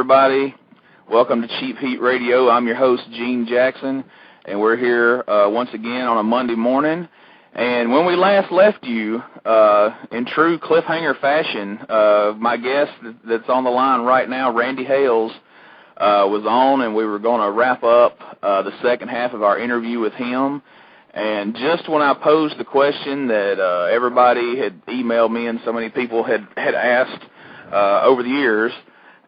everybody. Welcome to Cheap Heat Radio. I'm your host, Gene Jackson, and we're here once again on a Monday morning. And when we last left you, in true cliffhanger fashion, my guest that's on the line right now, Randy Hales, was on, and we were going to wrap up the second half of our interview with him. And just when I posed the question that everybody had emailed me and so many people had asked over the years,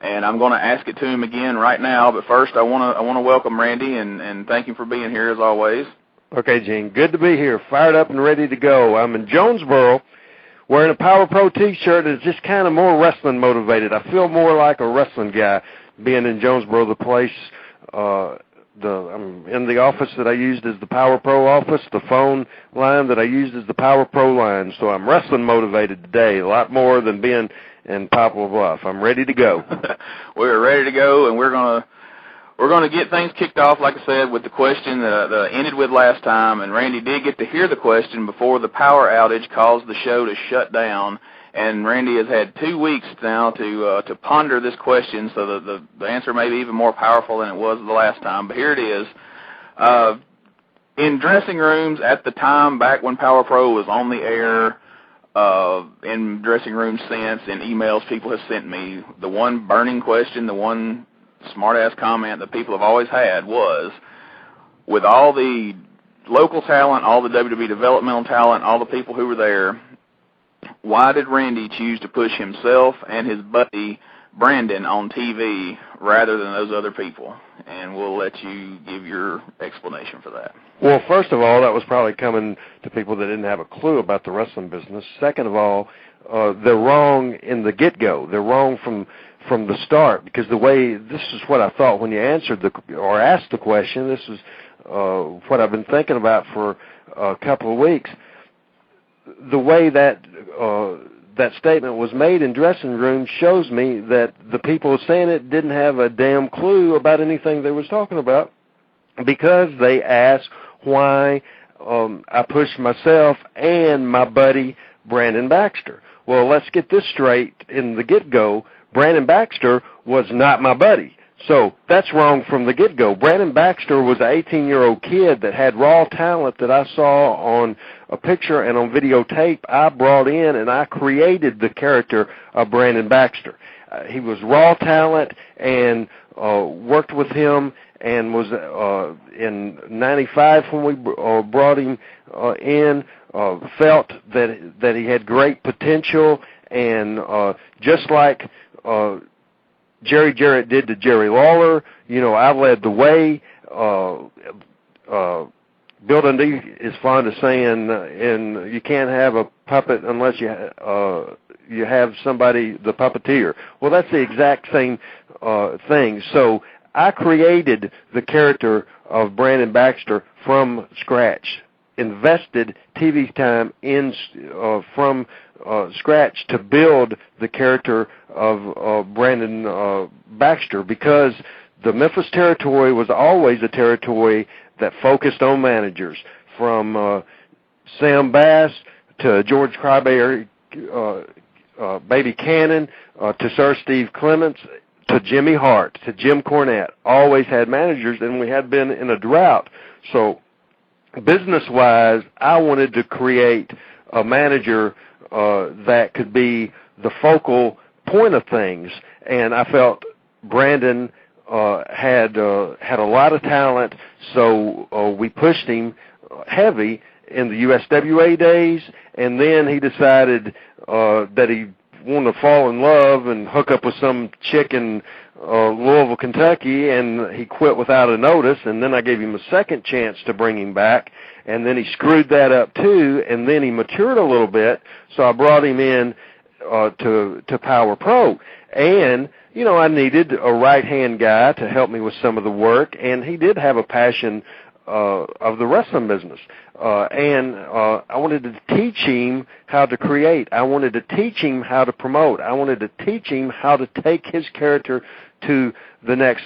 and I'm going to ask it to him again right now. But first, I want to welcome Randy and thank him for being here as always. Okay, Gene, good to be here, fired up and ready to go. I'm in Jonesboro wearing a Power Pro T-shirt that's just kind of more wrestling motivated. I feel more like a wrestling guy being in Jonesboro, the place. I'm in the office that I used as the Power Pro office. The phone line that I used as the Power Pro line. So I'm wrestling motivated today, a lot more than being in Poplar Bluff. I'm ready to go. We're ready to go, and we're gonna get things kicked off, like I said, with the question that I ended with last time. And Randy did get to hear the question before the power outage caused the show to shut down. And Randy has had 2 weeks now to ponder this question, so the answer may be even more powerful than it was the last time. But here it is. In dressing rooms at the time, back when Power Pro was on the air, in dressing rooms since, in emails people have sent me, the one burning question, the one smart-ass comment that people have always had was, with all the local talent, all the WWE developmental talent, all the people who were there, why did Randy choose to push himself and his buddy Brandon on TV rather than those other people? And we'll let you give your explanation for that. Well, first of all, that was probably coming to people that didn't have a clue about the wrestling business. Second of all, they're wrong in the get-go. They're wrong from the start, because the way, this is what I thought when you answered or asked the question. This is what I've been thinking about for a couple of weeks. The way that statement was made in dressing rooms shows me that the people saying it didn't have a damn clue about anything they was talking about, because they asked why I pushed myself and my buddy Brandon Baxter. Well, let's get this straight in the get-go. Brandon Baxter was not my buddy. So that's wrong from the get-go. Brandon Baxter was an 18-year-old kid that had raw talent that I saw on a picture and on videotape. I brought in and I created the character of Brandon Baxter. He was raw talent, and worked with him, and was in 95 when we brought him in, felt that he had great potential, and just like Jerry Jarrett did to Jerry Lawler, I led the way. Bill Dundee is fond of saying, and you can't have a puppet unless you have somebody, the puppeteer. Well, that's the exact same thing. So I created the character of Brandon Baxter from scratch, invested TV time from scratch to build the character of Brandon Baxter, because the Memphis territory was always a territory that focused on managers, from Sam Bass to George Cryberry, Baby Cannon, to Sir Steve Clements, to Jimmy Hart, to Jim Cornette. Always had managers, and we had been in a drought. So business-wise, I wanted to create a manager that could be the focal point of things, and I felt Brandon had a lot of talent, so we pushed him heavy in the USWA days, and then he decided that he wanted to fall in love and hook up with some chick in Louisville, Kentucky, and he quit without a notice, and then I gave him a second chance to bring him back, and then he screwed that up too, and then he matured a little bit, so I brought him in to Power Pro. And, I needed a right-hand guy to help me with some of the work, and he did have a passion of the wrestling business. And I wanted to teach him how to create. I wanted to teach him how to promote. I wanted to teach him how to take his character to the next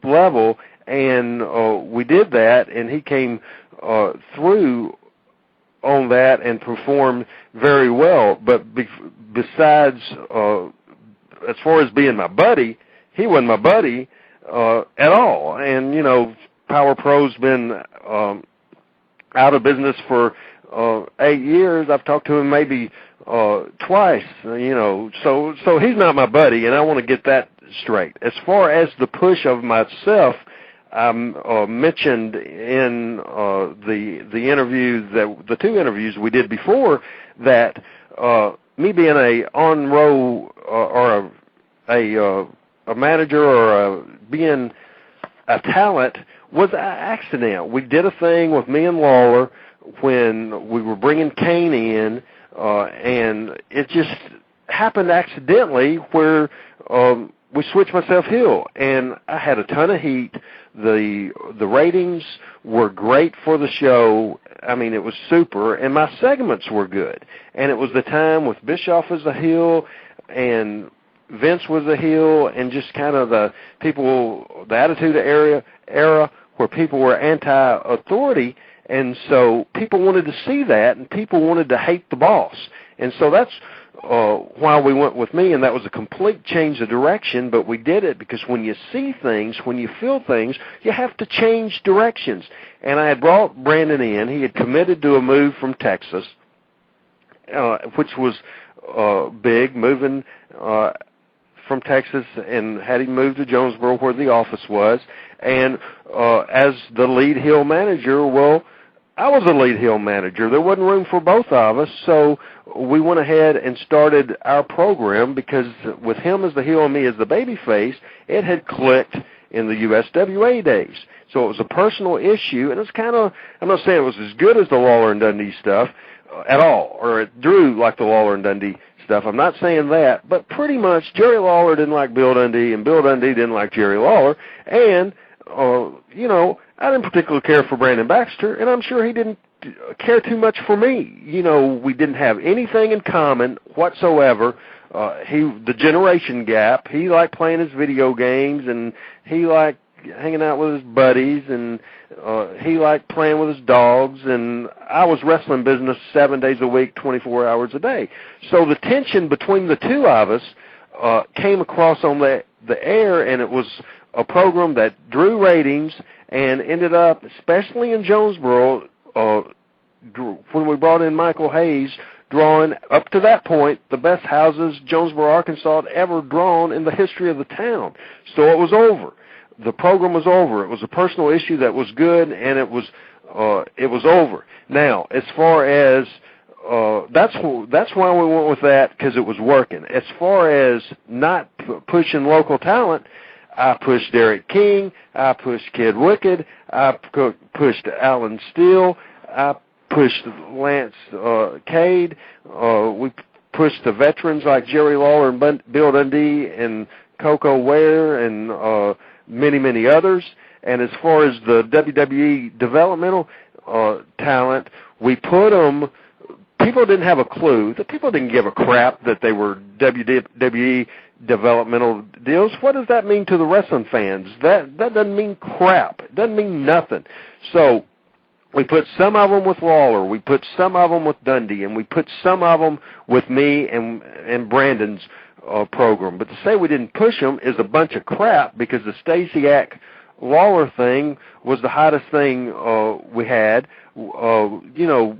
level, and we did that, and he came through on that and performed very well. But besides, as far as being my buddy, he wasn't my buddy at all. And, you know, Power Pro's been out of business for 8 years. I've talked to him maybe twice, you know, so he's not my buddy, and I want to get that straight. As far as the push of myself, I mentioned in the interview, the two interviews we did before, that me being a on-row or a manager or being a talent was an accident. We did a thing with me and Lawler when we were bringing Kane in, and it just happened accidentally where we switched myself heel, and I had a ton of heat. The ratings were great for the show. I mean, it was super, and my segments were good. And it was the time with Bischoff as a heel and Vince was a heel, and just kind of the Attitude Era where people were anti-authority. And so people wanted to see that, and people wanted to hate the boss. And so that's why we went with me, and that was a complete change of direction, but we did it because when you see things, when you feel things, you have to change directions. And I had brought Brandon in. He had committed to a move from Texas, which was big, moving from Texas, and had him moved to Jonesboro where the office was. And as the lead heel manager, well, I was a lead heel manager. There wasn't room for both of us, so we went ahead and started our program because with him as the heel and me as the baby face, it had clicked in the USWA days. So it was a personal issue, and it's kind of, I'm not saying it was as good as the Lawler and Dundee stuff at all, or it drew like the Lawler and Dundee stuff. I'm not saying that, but pretty much Jerry Lawler didn't like Bill Dundee, and Bill Dundee didn't like Jerry Lawler, and you know, I didn't particularly care for Brandon Baxter, and I'm sure he didn't care too much for me. You know, we didn't have anything in common whatsoever. The generation gap, he liked playing his video games, and he liked hanging out with his buddies, and he liked playing with his dogs, and I was wrestling business 7 days a week, 24 hours a day. So the tension between the two of us came across on the air, and it was a program that drew ratings and ended up, especially in Jonesboro, when we brought in Michael Hales, drawing, up to that point, the best houses Jonesboro, Arkansas had ever drawn in the history of the town. So it was over. The program was over. It was a personal issue that was good, and it was over. Now, as far as that's why we went with that, because it was working. As far as not pushing local talent, I pushed Derek King, I pushed Kid Wicked, I pushed Alan Steele, I pushed Lance Cade, we pushed the veterans like Jerry Lawler and Bill Dundee and Coco Ware and many, many others. And as far as the WWE developmental talent, we put them, people didn't have a clue. The people didn't give a crap that they were WWE developmental deals. What does that mean to the wrestling fans? That doesn't mean crap. It doesn't mean nothing. So we put some of them with Lawler, we put some of them with Dundee, and we put some of them with me and Brandon's program. But to say we didn't push them is a bunch of crap, because the Stasiak Lawler thing was the hottest thing we had. You know,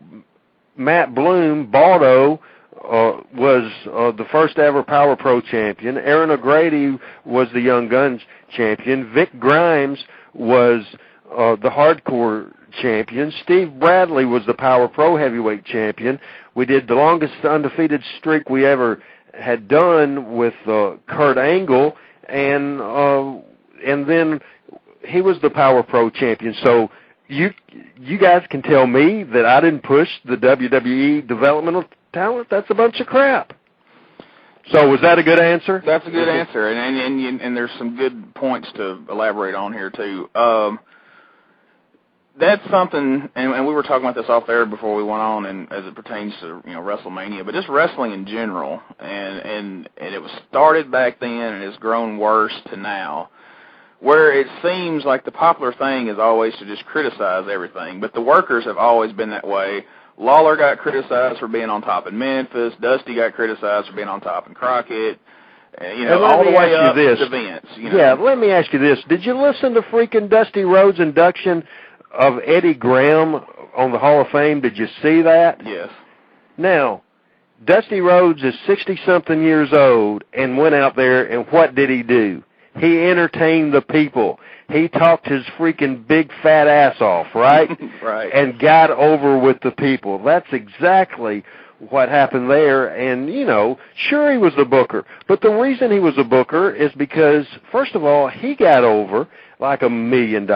Matt Bloom, Baldo, was the first ever Power Pro champion. Aaron O'Grady was the Young Guns champion. Vic Grimes was the Hardcore champion. Steve Bradley was the Power Pro heavyweight champion. We did the longest undefeated streak we ever had done with Kurt Angle, and then he was the Power Pro champion. So you guys can tell me that I didn't push the WWE developmental talent? That's a bunch of crap. So was that a good answer? That's a good answer, and there's some good points to elaborate on here too. That's something, and we were talking about this off air before we went on, and as it pertains to WrestleMania, but just wrestling in general, and it was started back then, and it's grown worse to now, where it seems like the popular thing is always to just criticize everything, but the workers have always been that way. Lawler got criticized for being on top in Memphis. Dusty got criticized for being on top in Crockett. all the way up to Vince. Yeah, let me ask you this. Did you listen to freaking Dusty Rhodes' induction of Eddie Graham on the Hall of Fame? Did you see that? Yes. Now, Dusty Rhodes is 60-something years old and went out there, and what did he do? He entertained the people. He talked his freaking big fat ass off, right? Right. And got over with the people. That's exactly what happened there. And, sure he was a booker. But the reason he was a booker is because, first of all, he got over like $1 million.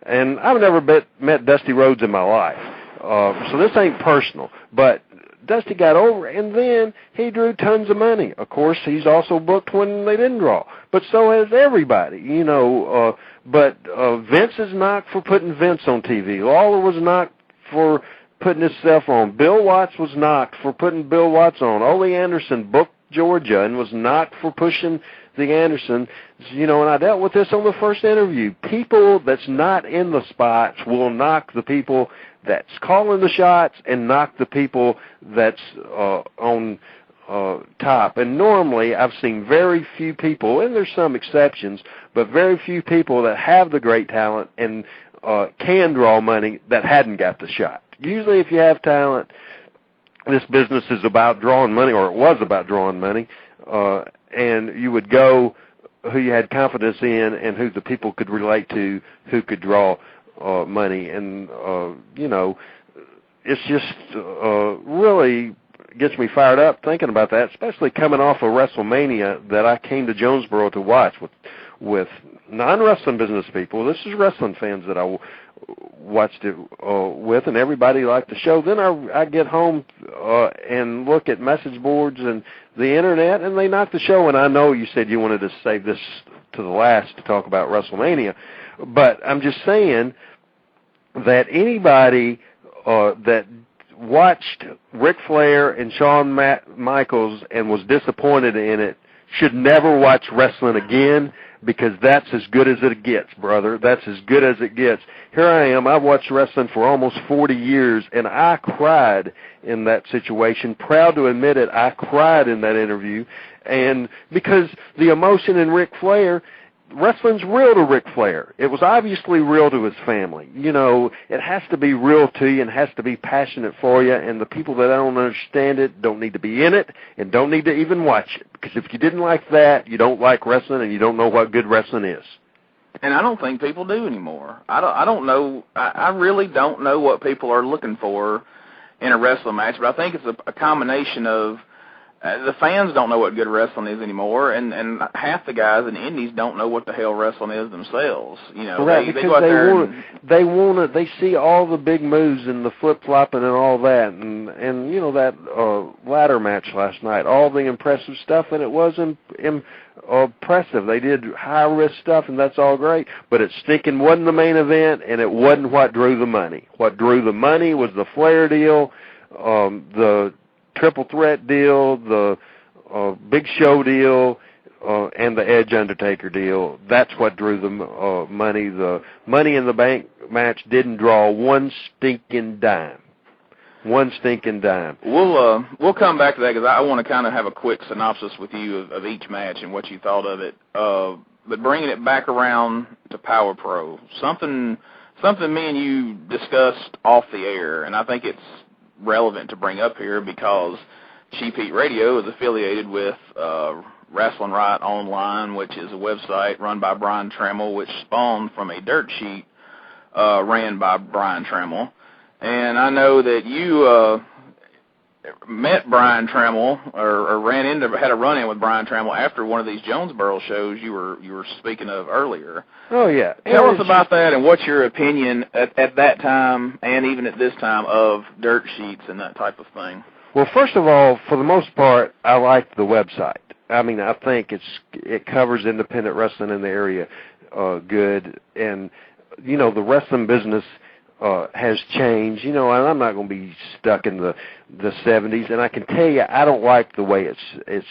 And I've never met Dusty Rhodes in my life. So this ain't personal. But Dusty got over, and then he drew tons of money. Of course, he's also booked when they didn't draw. But so has everybody, But Vince is knocked for putting Vince on TV. Lawler was knocked for putting himself on. Bill Watts was knocked for putting Bill Watts on. Ole Anderson booked Georgia and was knocked for pushing the Anderson. And I dealt with this on the first interview. People that's not in the spots will knock the people that's calling the shots and knock the people that's on top. And normally I've seen very few people, and there's some exceptions, but very few people that have the great talent and can draw money that hadn't got the shot. Usually if you have talent, this business is about drawing money, or it was about drawing money, and you would go who you had confidence in and who the people could relate to, who could draw money. And, it's just really gets me fired up thinking about that, especially coming off of WrestleMania that I came to Jonesboro to watch with non-wrestling business people. This is wrestling fans that I watched it with, and everybody liked the show. Then I get home and look at message boards and the Internet, and they knocked the show. And I know you said you wanted to save this to the last to talk about WrestleMania, but I'm just saying that anybody that watched Ric Flair and Shawn Michaels and was disappointed in it should never watch wrestling again, because that's as good as it gets, brother. That's as good as it gets. Here I am. I've watched wrestling for almost 40 years, and I cried in that situation. Proud to admit it, I cried in that interview. And because the emotion in Ric Flair, wrestling's real to Ric Flair. It was obviously real to his family. It has to be real to you and has to be passionate for you, and the people that don't understand it don't need to be in it and don't need to even watch it, because if you didn't like that, you don't like wrestling and you don't know what good wrestling is. And I don't think people do anymore. I don't know. I really don't know what people are looking for in a wrestling match, but I think it's a combination of the fans don't know what good wrestling is anymore, and half the guys in the indies don't know what the hell wrestling is themselves. Right, they go out there they see all the big moves and the flip-flopping and all that, and that ladder match last night, all the impressive stuff, and it wasn't impressive. They did high-risk stuff, and that's all great, but it stinking wasn't the main event, and it wasn't what drew the money. What drew the money was the Flair deal, the Triple Threat deal, the Big Show deal, and the Edge Undertaker deal. That's what drew the money. The Money in the Bank match didn't draw one stinking dime. One stinking dime. We'll come back to that, because I want to kind of have a quick synopsis with you of each match and what you thought of it. But bringing it back around to Power Pro, something me and you discussed off the air, and I think it's relevant to bring up here because Cheap Heat Radio is affiliated with Wrestling Right Online, which is a website run by Brian Trammell, which spawned from a dirt sheet ran by Brian Trammell. And I know that you met Brian Trammell or had a run-in with Brian Trammell after one of these Jonesboro shows you were speaking of earlier. Oh, yeah. Tell us about that, and what's your opinion at that time and even at this time of dirt sheets and that type of thing? Well, first of all, for the most part, I like the website. I mean, I think it covers independent wrestling in the area good, and the wrestling business has changed, and I'm not going to be stuck in the 70s, and I can tell you I don't like the way it's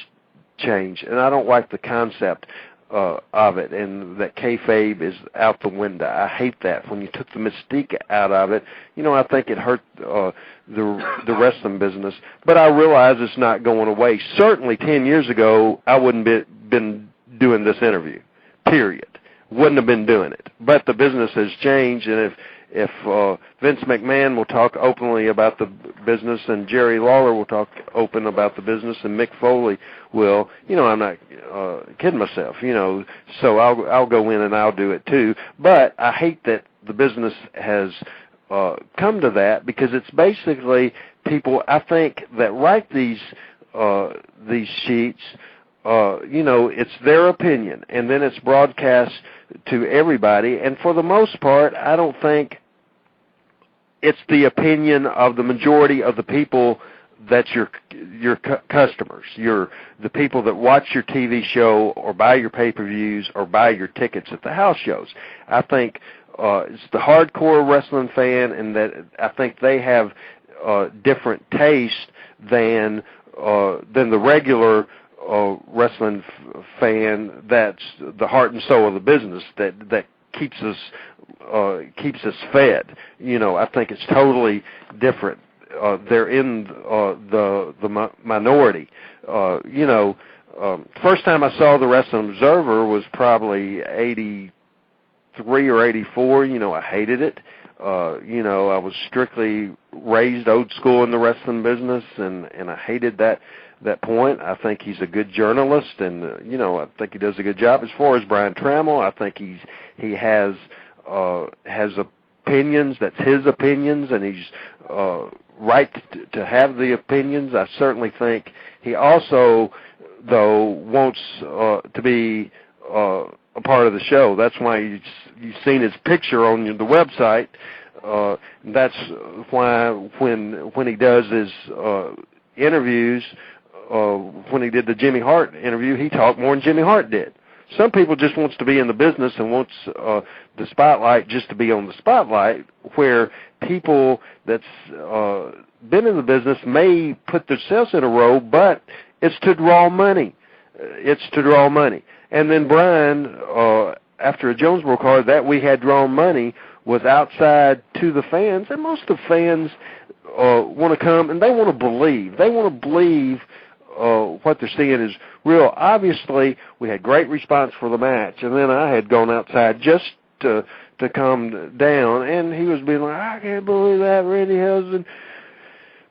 changed, and I don't like the concept of it, and that kayfabe is out the window. I hate that. When you took the mystique out of it, I think it hurt the wrestling business. But I realize it's not going away. Certainly 10 years ago, I wouldn't been doing this interview, period. Wouldn't have been doing it. But the business has changed, and if Vince McMahon will talk openly about the business and Jerry Lawler will talk open about the business and Mick Foley will, I'm not kidding myself, so I'll go in and I'll do it too. But I hate that the business has come to that, because it's basically people, I think, that write these sheets, it's their opinion, and then it's broadcast to everybody. And for the most part, I don't think it's the opinion of the majority of the people that's your customers, the people that watch your TV show or buy your pay-per-views or buy your tickets at the house shows. I think it's the hardcore wrestling fan, and that I think they have different taste than the regular wrestling fan. That's the heart and soul of the business that keeps us fed. I think it's totally different. They're in the minority. First time I saw the Wrestling Observer was probably 83 or 84. I hated it. I was strictly raised old school in the wrestling business, and I hated that point. I think he's a good journalist, and I think he does a good job. As far as Brian Trammell, I think he has opinions. That's his opinions, and he's right to have the opinions. I certainly think he also, though, wants to be a part of the show. That's why you've seen his picture on the website. That's why when he does his interviews, when he did the Jimmy Hart interview, he talked more than Jimmy Hart did. Some people just wants to be in the business and wants the spotlight just to be on the spotlight, where people that's been in the business may put themselves in a row, but it's to draw money. And then Brian, after a Jonesboro card, that we had drawn money was outside to the fans, and most of the fans want to come and they want to believe. They want to believe what they're seeing is real. Obviously, we had great response for the match, and then I had gone outside just to calm down, and he was being like, I can't believe that, Randy Hales and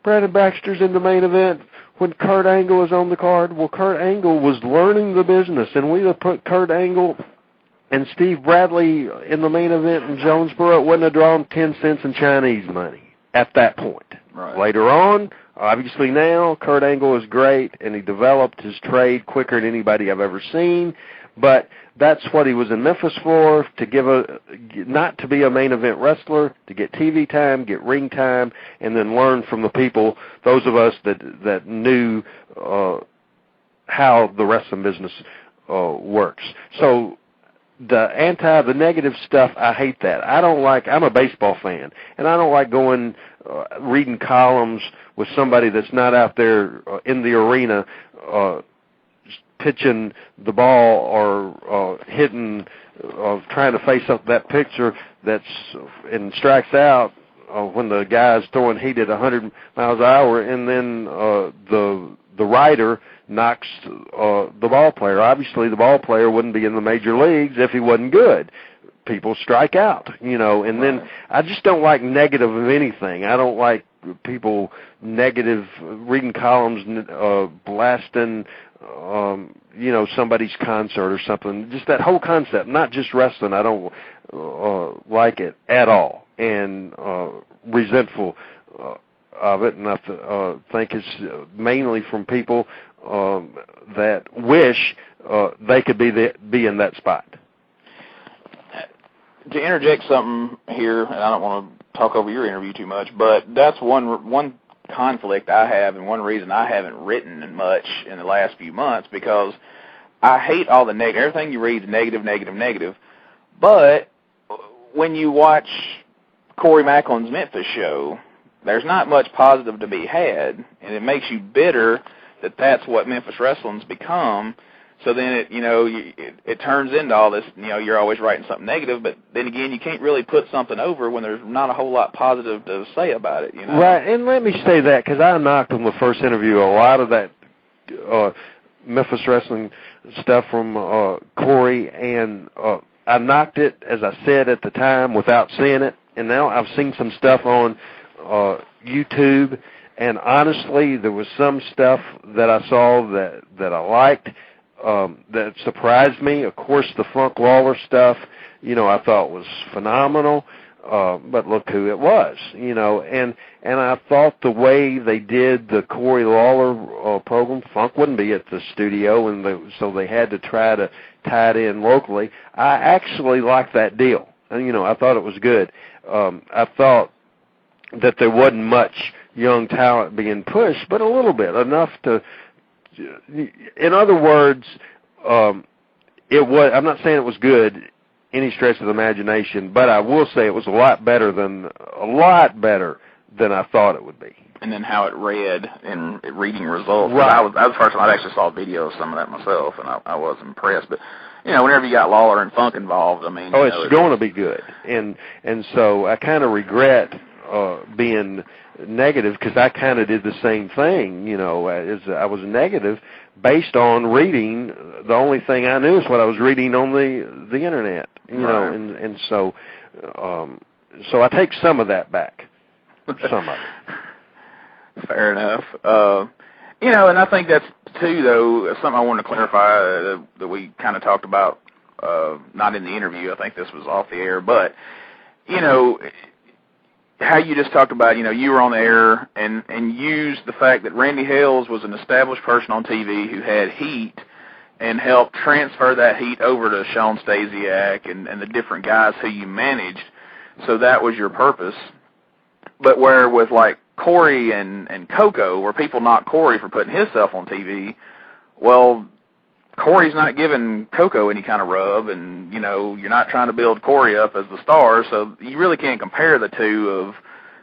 Brandon Baxter's in the main event when Kurt Angle was on the card. Well, Kurt Angle was learning the business, and we would put Kurt Angle and Steve Bradley in the main event in Jonesboro. It wouldn't have drawn 10 cents in Chinese money at that point. Right. Later on, obviously now, Kurt Angle is great, and he developed his trade quicker than anybody I've ever seen. But that's what he was in Memphis for, not to be a main event wrestler, to get TV time, get ring time, and then learn from the people, those of us that knew how the wrestling business works. So the negative stuff, I hate that. I'm a baseball fan, and I don't like going reading columns with somebody that's not out there in the arena pitching the ball or hitting, trying to face up that pitcher and strikes out when the guy's throwing heated 100 miles an hour, and then the rider knocks the ball player. Obviously, the ball player wouldn't be in the major leagues if he wasn't good. People strike out, and then I just don't like negative of anything. I don't like people negative, reading columns, blasting, somebody's concert or something. Just that whole concept, not just wrestling. I don't like it at all, and resentful of it, and I think it's mainly from people that wish they could be in that spot. To interject something here, and I don't want to talk over your interview too much, but that's one conflict I have, and one reason I haven't written much in the last few months, because I hate all the negative. Everything you read is negative. But when you watch Corey Macklin's Memphis show, there's not much positive to be had, and it makes you bitter that that's what Memphis wrestling's become. So then it turns into all this, you're always writing something negative, but then again, you can't really put something over when there's not a whole lot positive to say about it, Right, and let me say that, because I knocked on the first interview a lot of that Memphis wrestling stuff from Corey, and I knocked it, as I said at the time, without seeing it, and now I've seen some stuff on YouTube, and honestly, there was some stuff that I saw that I liked, that surprised me. Of course, the Funk Lawler stuff, I thought was phenomenal, but look who it was, and I thought the way they did the Corey Lawler program, Funk wouldn't be at the studio, and so they had to try to tie it in locally. I actually liked that deal, and I thought it was good. I thought that there wasn't much young talent being pushed, but a little bit, enough to. In other words, it was. I'm not saying it was good, any stretch of the imagination, but I will say it was a lot better than I thought it would be. And then how it read in reading results. Right. I was the first time I actually saw a video of some of that myself, and I was impressed. But whenever you got Lawler and Funk involved, I mean, it's going to be good, and so I kind of regret being negative, because I kind of did the same thing, as I was negative based on reading. The only thing I knew is what I was reading on the internet, right. And so I take some of that back, some of it. Fair enough. And I think that's too, though, something I wanted to clarify that we kind of talked about, not in the interview. I think this was off the air, but how you just talked about, you were on the air and used the fact that Randy Hales was an established person on TV who had heat and helped transfer that heat over to Sean Stasiak and the different guys who you managed. So that was your purpose. But where with like Corey and Coco, where people knock Corey for putting himself on TV, well, Corey's not giving Coco any kind of rub, and, you're not trying to build Corey up as the star, so you really can't compare the two of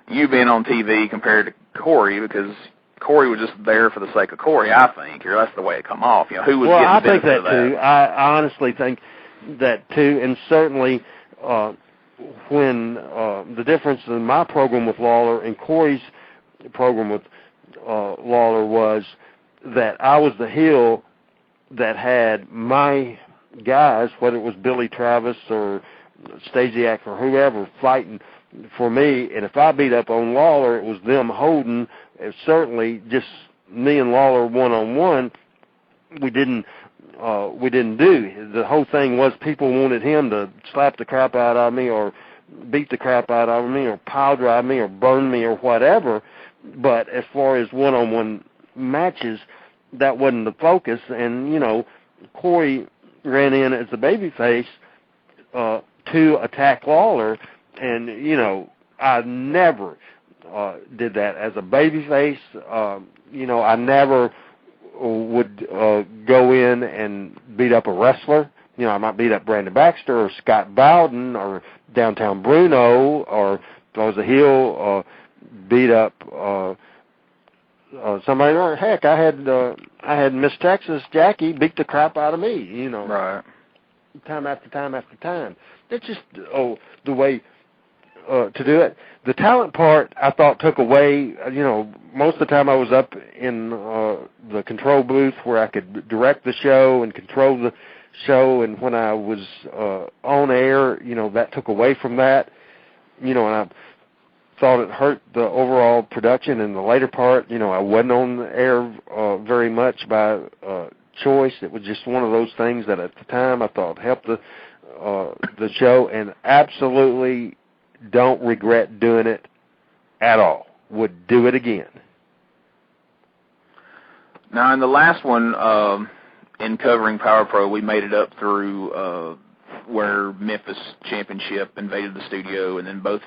you being on TV compared to Corey, because Corey was just there for the sake of Corey, I think, or that's the way it come off. Who was well, getting I the think benefit that of too. I honestly think that too, and certainly when the difference in my program with Lawler and Corey's program with Lawler was that I was the heel that had my guys, whether it was Billy Travis or Stasiak or whoever, fighting for me, and if I beat up on Lawler, it was them holding. Certainly just me and Lawler one-on-one, we didn't do. The whole thing was people wanted him to slap the crap out of me or beat the crap out of me or pile drive me or burn me or whatever, but as far as one-on-one matches, that wasn't the focus. And, Corey ran in as a babyface to attack Lawler, and, I never did that as a babyface. I never would go in and beat up a wrestler. I might beat up Brandon Baxter or Scott Bowden or Downtown Bruno, or if I was a heel, beat up somebody. Or heck, I had Miss Texas Jackie beat the crap out of me. Right. Time after time after time. That's just the way to do it. The talent part, I thought, took away. Most of the time I was up in the control booth where I could direct the show and control the show, and when I was on air, that took away from that. And I thought it hurt the overall production. In the later part, I wasn't on the air very much by choice. It was just one of those things that at the time I thought helped the show, and absolutely don't regret doing it at all. Would do it again. Now, in the last one, in covering Power Pro, we made it up through where Memphis Championship invaded the studio, and then both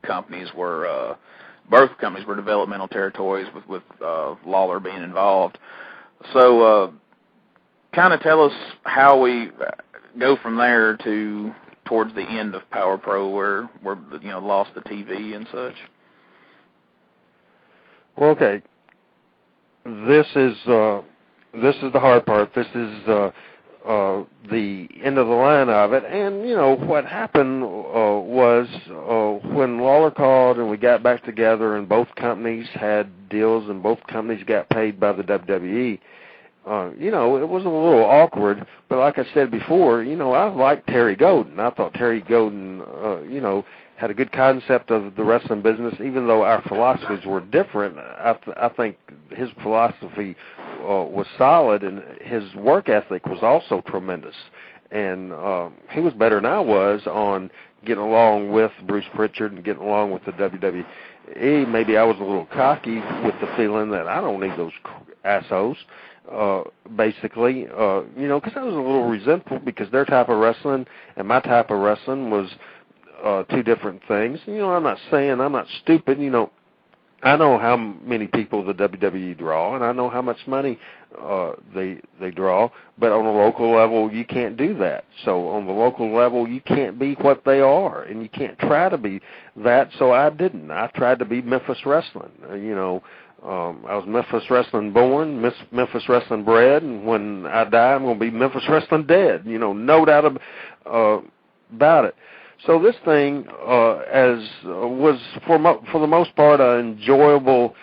companies were developmental territories with Lawler being involved. So, kind of tell us how we go from there to towards the end of Power Pro, where lost the TV and such. Well, okay. This is this is the hard part. This is the end of the line of it. And, you know, what happened was when Lawler called and we got back together and both companies had deals and both companies got paid by the WWE, you know, it was a little awkward. But like I said before, you know, I liked Terry Golden. I thought Terry Golden, you know, had a good concept of the wrestling business. Even though our philosophies were different, I think his philosophy was solid, and his work ethic was also tremendous. And he was better than I was on getting along with Bruce Pritchard and getting along with the WWE. Maybe I was a little cocky with the feeling that I don't need those assholes, basically, you know, because I was a little resentful because their type of wrestling and my type of wrestling was two different things. You know, I'm not saying I'm not stupid. You know, I know how many people the WWE draw, and I know how much money they draw. But on a local level, you can't do that. So on the local level, you can't be what they are, and you can't try to be that. So I didn't. I tried to be Memphis wrestling. You know, I was Memphis wrestling born, Memphis wrestling bred, and when I die, I'm going to be Memphis wrestling dead. You know, no doubt about it. So this thing was, for the most part, an enjoyable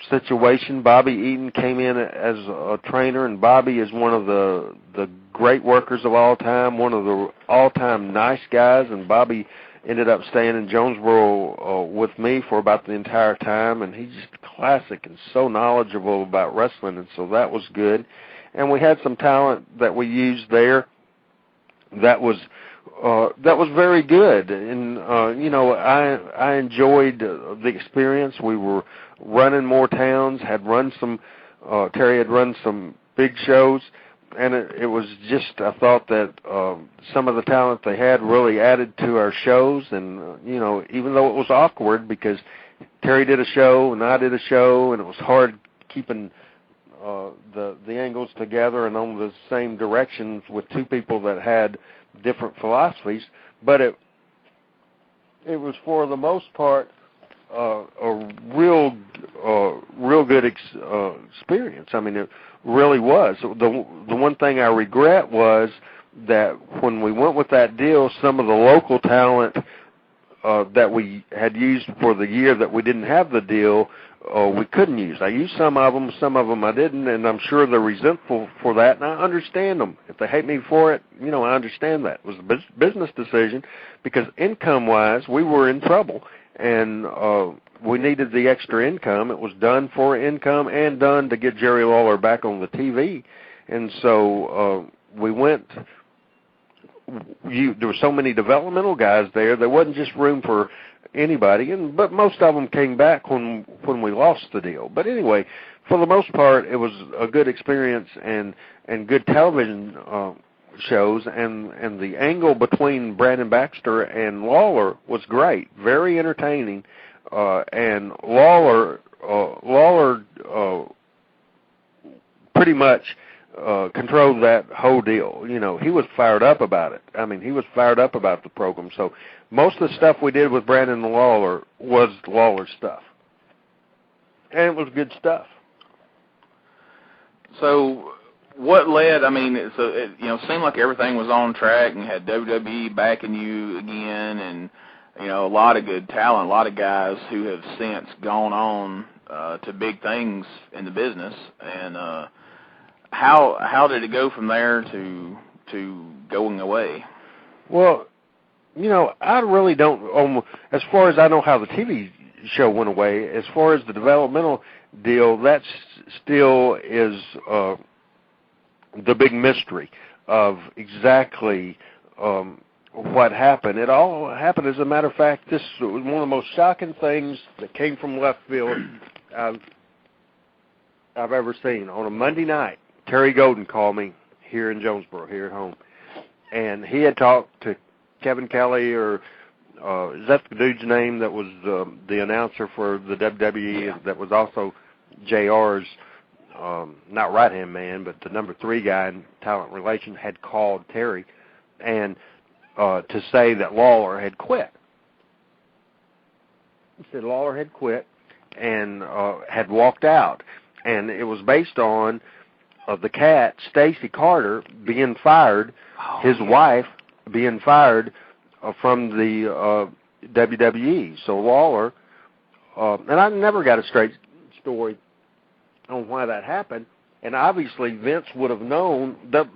situation. Bobby Eaton came in as a trainer, and Bobby is one of the great workers of all time, one of the all-time nice guys, and Bobby ended up staying in Jonesboro with me for about the entire time, and he's just classic and so knowledgeable about wrestling, and so that was good. And we had some talent that we used there that was very good, and you know, I enjoyed the experience. We were running more towns, Terry had run some big shows, and it was just, I thought that some of the talent they had really added to our shows, and you know, even though it was awkward because Terry did a show and I did a show, and it was hard keeping the angles together and on the same directions with two people that had different philosophies, but it was for the most part a real good experience. I mean, it really was. The one thing I regret was that when we went with that deal, some of the local talent that we had used for the year that we didn't have the deal, we couldn't use. I used some of them I didn't, and I'm sure they're resentful for that, and I understand them. If they hate me for it, you know, I understand that. It was a business decision because income-wise, we were in trouble, and we needed the extra income. It was done for income and done to get Jerry Lawler back on the TV, and so we went. There were so many developmental guys there wasn't just room for anybody, but most of them came back when we lost the deal. But anyway, for the most part, it was a good experience and good television shows, and the angle between Brandon Baxter and Lawler was great, very entertaining, and Lawler pretty much controlled that whole deal. You know, he was fired up about it. I mean, he was fired up about the program. So most of the stuff we did with Brandon and Lawler was Lawler stuff. And it was good stuff. So what led, I mean, so it, you know, seemed like everything was on track and had WWE backing you again, and, you know, a lot of good talent, a lot of guys who have since gone on to big things in the business. And how did it go from there to going away? Well, you know, I really don't, as far as I know how the TV show went away, as far as the developmental deal, that still is the big mystery of exactly what happened. It all happened, as a matter of fact, this was one of the most shocking things that came from left field I've ever seen. On a Monday night, Terry Golden called me here in Jonesboro, here at home, and he had talked to Kevin Kelly, or is that the dude's name that was the announcer for the WWE? Yeah. That was also JR's, not right-hand man, but the number 3 guy in talent relations, had called Terry and to say that Lawler had quit. He said Lawler had quit and had walked out, and it was based on the Cat, Stacy Carter, being fired, his wife being fired from the WWE. So Lawler, and I never got a straight story on why that happened. And obviously Vince would have known that,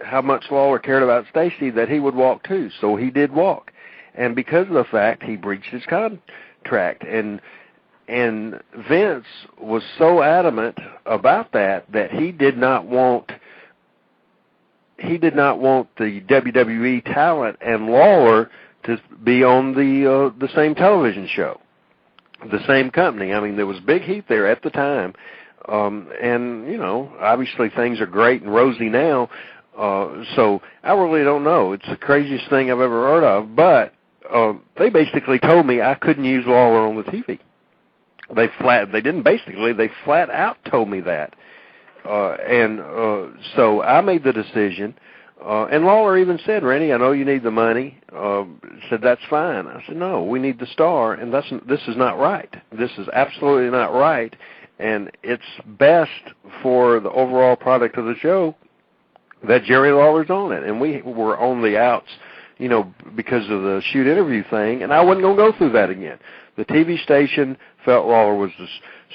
how much Lawler cared about Stacy, that he would walk too. So he did walk. And because of the fact he breached his contract, and Vince was so adamant about that he did not want the WWE talent and Lawler to be on the same television show, the same company. I mean, there was big heat there at the time, and you know, obviously things are great and rosy now. So I really don't know. It's the craziest thing I've ever heard of. But they basically told me I couldn't use Lawler on the TV. They flat out told me that. So I made the decision. And Lawler even said, Randy, I know you need the money. Said, that's fine. I said, no, we need the star, and this is not right. This is absolutely not right. And it's best for the overall product of the show that Jerry Lawler's on it. And we were on the outs, you know, because of the shoot interview thing, and I wasn't going to go through that again. The TV station felt Lawler was the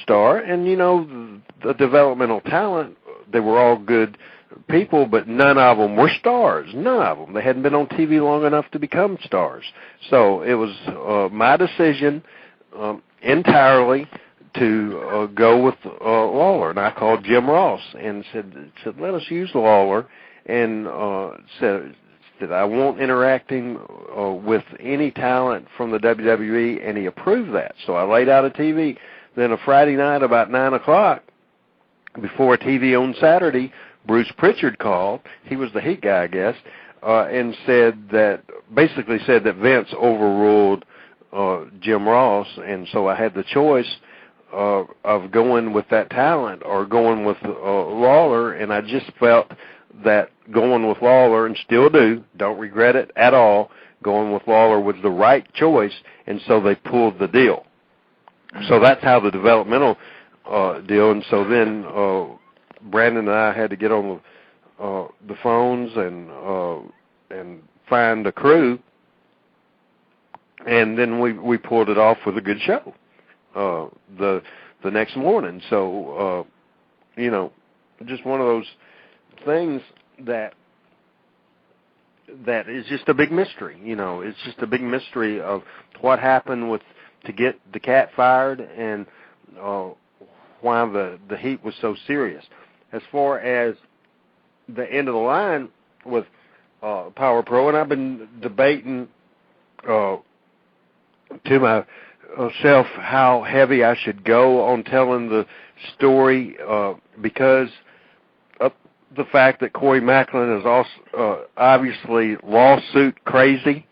star, and, you know, the developmental talent, they were all good people, but none of them were stars. None of them. They hadn't been on TV long enough to become stars. So it was my decision entirely to go with Lawler, and I called Jim Ross and said let us use Lawler, and said I won't interacting with any talent from the WWE, and he approved that. So I laid out a TV. Then a Friday night about 9 o'clock, before a TV on Saturday, Bruce Pritchard called. He was the Heat guy, I guess, and basically said that Vince overruled Jim Ross, and so I had the choice of going with that talent or going with Lawler, and I just felt that going with Lawler, and still don't regret it at all, going with Lawler was the right choice, and so they pulled the deal. So that's how the developmental deal, and so then Brandon and I had to get on the phones and find a crew, and then we pulled it off with a good show the next morning. So you know, just one of those things that is just a big mystery. You know, it's just a big mystery of what happened to get the Cat fired, and why the heat was so serious. As far as the end of the line with Power Pro, and I've been debating to myself how heavy I should go on telling the story, because of the fact that Corey Macklin is also obviously lawsuit crazy.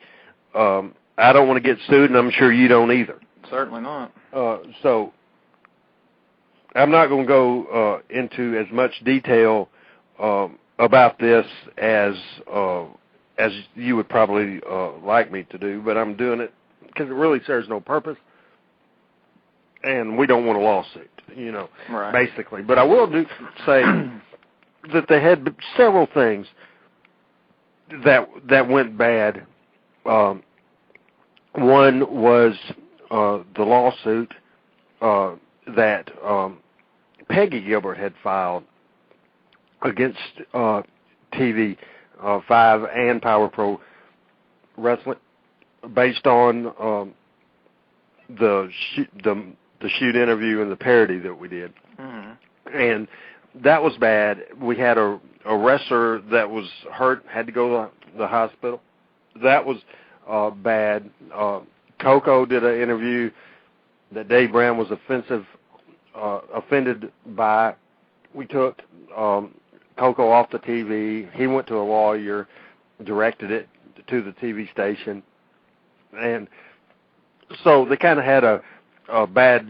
I don't want to get sued, and I'm sure you don't either. Certainly not. So I'm not going to go into as much detail about this as you would probably like me to do, but I'm doing it because it really serves no purpose, and we don't want a lawsuit, you know, right. Basically. But I will say that they had several things that went bad. One was the lawsuit that Peggy Gilbert had filed against TV 5 and Power Pro Wrestling, based on the shoot interview and the parody that we did. Mm-hmm. And that was bad. We had a wrestler that was hurt, had to go to the hospital. That was bad. Coco did an interview that Dave Brown was offended by. We took Coco off the TV. He went to a lawyer, directed it to the TV station, and so they kind of had a bad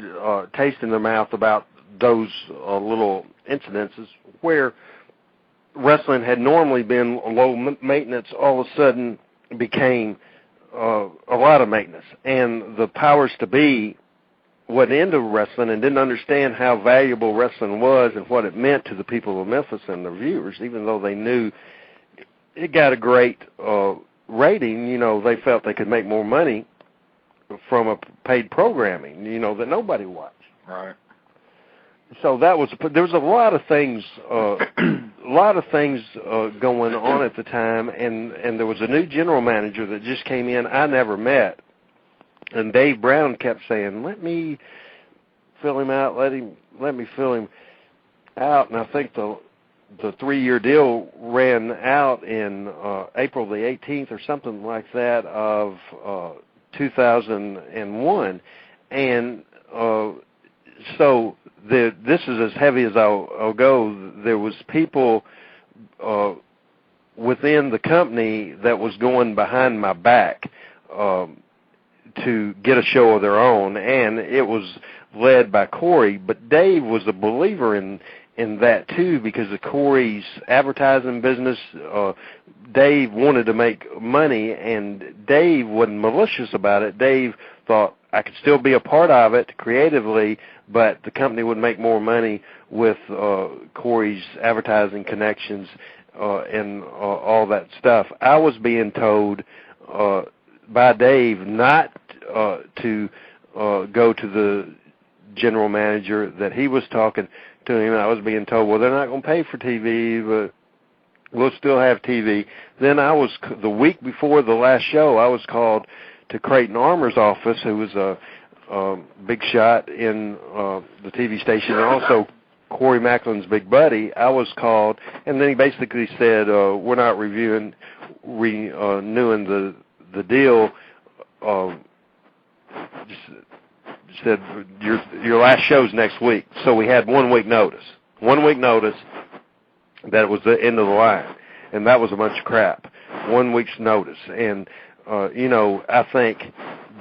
taste in their mouth about those little incidences where wrestling had normally been low maintenance, all of a sudden became a lot of maintenance. And the powers to be wasn't into wrestling and didn't understand how valuable wrestling was and what it meant to the people of Memphis and the viewers, even though they knew it got a great rating, you know, they felt they could make more money from a paid programming, you know, that nobody watched. Right. So there was a lot of things, going on at the time, and there was a new general manager that just came in I never met, and Dave Brown kept saying, "Let me fill him out, let me fill him out," and I think the 3-year deal ran out in April the 18th or something like that of 2001, and so this is as heavy as I'll go. There was people within the company that was going behind my back to get a show of their own, and it was led by Corey. But Dave was a believer in that too, because of Corey's advertising business. Dave wanted to make money, and Dave wasn't malicious about it. Dave thought I could still be a part of it creatively, but the company would make more money with Corey's advertising connections and all that stuff. I was being told by Dave not to go to the general manager, that he was talking to him. I was being told, well, they're not going to pay for TV, but we'll still have TV. Then the week before the last show, I was called to Creighton Armour's office, who was a big shot in the TV station, and also Corey Macklin's big buddy. I was called, and then he basically said, we're not renewing the deal. Said your last show's next week. So we had 1 week notice. 1 week notice that it was the end of the line, and that was a bunch of crap. 1 week's notice, and you know, I think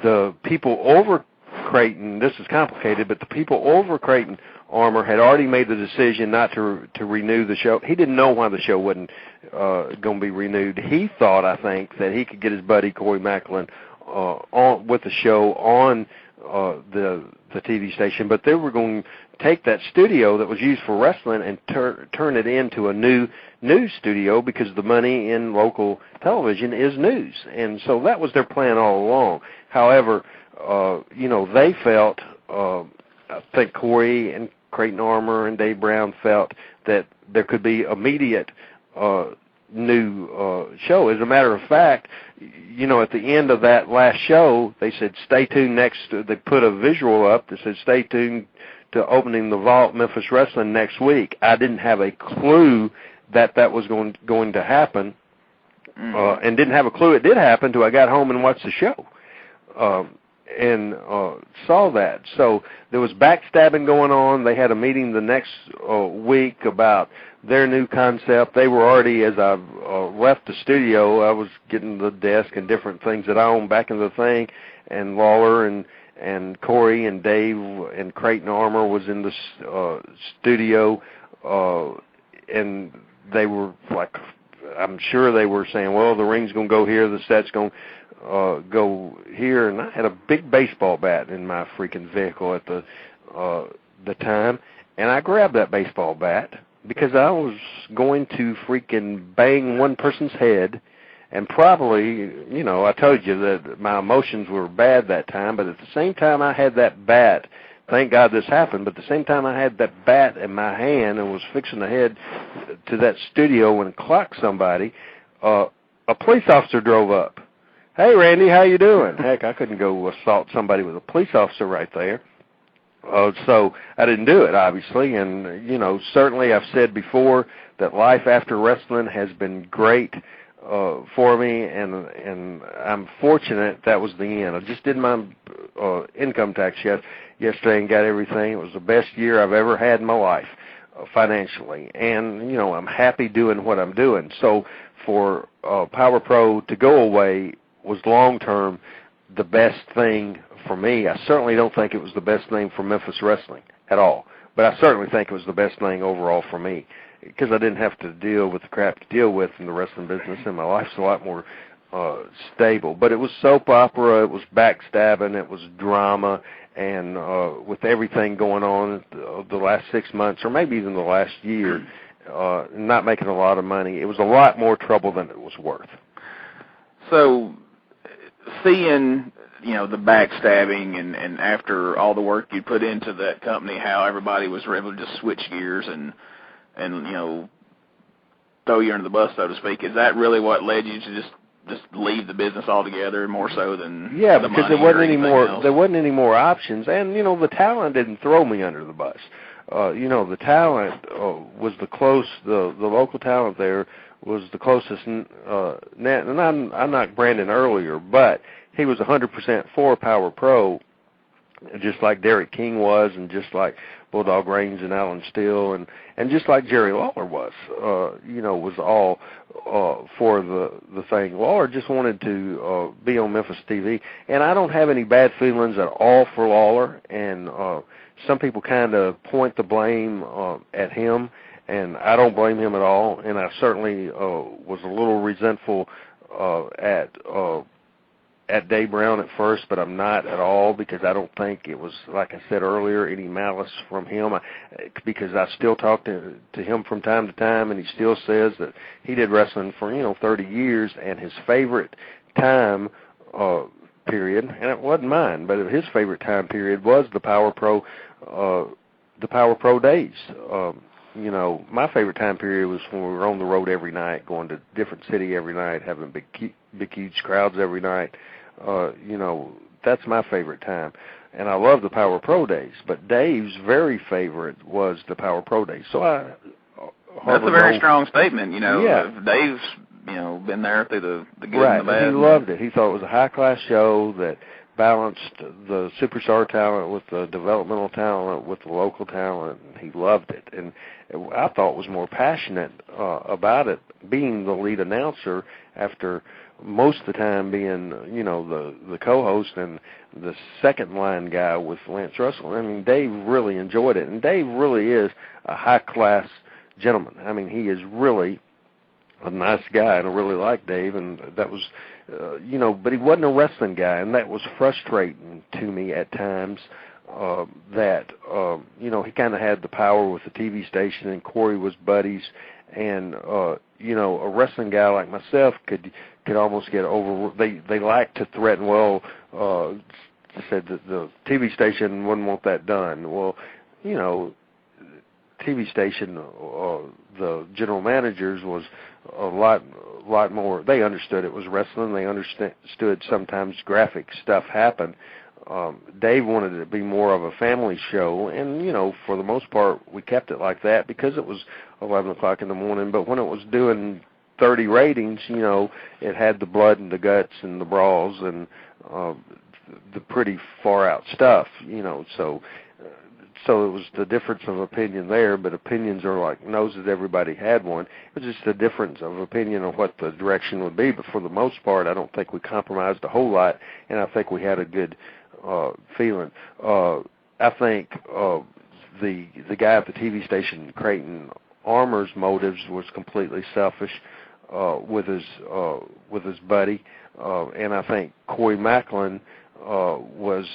the people over Creighton, this is complicated, but the people over Creighton Armour had already made the decision not to renew the show. He didn't know why the show wasn't going to be renewed. He thought, I think, that he could get his buddy Corey Macklin on with the show on the TV station, but they were going to take that studio that was used for wrestling and turn it into a new news studio, because the money in local television is news, and so that was their plan all along. However, you know, they felt, I think Corey and Creighton Armour and Dave Brown felt that there could be immediate new show. As a matter of fact, you know, at the end of that last show, they said, stay tuned they put a visual up that said, stay tuned to opening the Vault Memphis Wrestling next week. I didn't have a clue that was going to happen, and didn't have a clue it did happen until I got home and watched the show. And saw that. So there was backstabbing going on. They had a meeting the next week about their new concept. They were already, as I left the studio, I was getting the desk and different things that I owned back in the thing, and Lawler and Corey and Dave and Creighton Armour was in the studio, and they were like, I'm sure they were saying, well, the ring's going to go here, the set's going to go here, and I had a big baseball bat in my freaking vehicle at the time, and I grabbed that baseball bat because I was going to freaking bang one person's head, and probably, you know, I told you that my emotions were bad that time, but at the same time I had that bat. Thank God this happened, but at the same time I had that bat in my hand and was fixing to head to that studio and clock somebody. A police officer drove up. Hey, Randy, how you doing? Heck, I couldn't go assault somebody with a police officer right there. So I didn't do it, obviously. And, you know, certainly I've said before that life after wrestling has been great for me, and I'm fortunate that was the end. I just did my income tax yesterday and got everything. It was the best year I've ever had in my life financially. And, you know, I'm happy doing what I'm doing. So for Power Pro to go away was long-term the best thing for me. I certainly don't think it was the best thing for Memphis wrestling at all, but I certainly think it was the best thing overall for me, because I didn't have to deal with the crap to deal with in the wrestling business, and my life's a lot more stable. But it was soap opera, it was backstabbing, it was drama, and with everything going on the last 6 months, or maybe even the last year, not making a lot of money, it was a lot more trouble than it was worth. So, seeing, the backstabbing and after all the work you put into that company, how everybody was able to just switch gears and throw you under the bus, so to speak, is that really what led you to just leave the business altogether, more so than the because money there wasn't any more options, and the talent didn't throw me under the bus. The talent was the local talent there was the closest net, and I knocked Brandon earlier, but he was 100% for Power Pro, just like Derek King was, and just like Bulldog Reigns and Alan Steele, and just like Jerry Lawler was, was all for the thing. Lawler just wanted to be on Memphis TV, and I don't have any bad feelings at all for Lawler, and some people kind of point the blame at him, and I don't blame him at all, and I certainly was a little resentful at Dave Brown at first, but I'm not at all, because I don't think it was, like I said earlier, any malice from him, because I still talk to him from time to time, and he still says that he did wrestling for 30 years, and his favorite time period, and it wasn't mine, but his favorite time period was the Power Pro days. My favorite time period was when we were on the road every night, going to different city every night, having big huge crowds every night. That's my favorite time. And I love the Power Pro days, but Dave's very favorite was the Power Pro days. So that's a very strong statement, Yeah. Dave's, been there through the good right. and the bad. He loved it. He thought it was a high-class show that balanced the superstar talent with the developmental talent, with the local talent. He loved it. And I thought was more passionate about it, being the lead announcer after most of the time being, the co-host and the second-line guy with Lance Russell. I mean, Dave really enjoyed it. And Dave really is a high-class gentleman. I mean, he is really a nice guy, and I really like Dave, and that was, but he wasn't a wrestling guy, and that was frustrating to me at times, that, he kind of had the power with the TV station, and Corey was buddies, and, a wrestling guy like myself could almost get over, they like to threaten, said that the TV station wouldn't want that done. Well, TV station, the general managers was a lot more. They understood it was wrestling. They understood sometimes graphic stuff happened. Dave wanted it to be more of a family show, and for the most part, we kept it like that because it was 11 o'clock in the morning. But when it was doing 30 ratings, it had the blood and the guts and the brawls and the pretty far out stuff, So it was the difference of opinion there, but opinions are like noses. Everybody had one. It was just a difference of opinion of what the direction would be. But for the most part, I don't think we compromised a whole lot, and I think we had a good feeling. I think the guy at the TV station, Creighton Armour's motives was completely selfish with his buddy, and I think Corey Macklin was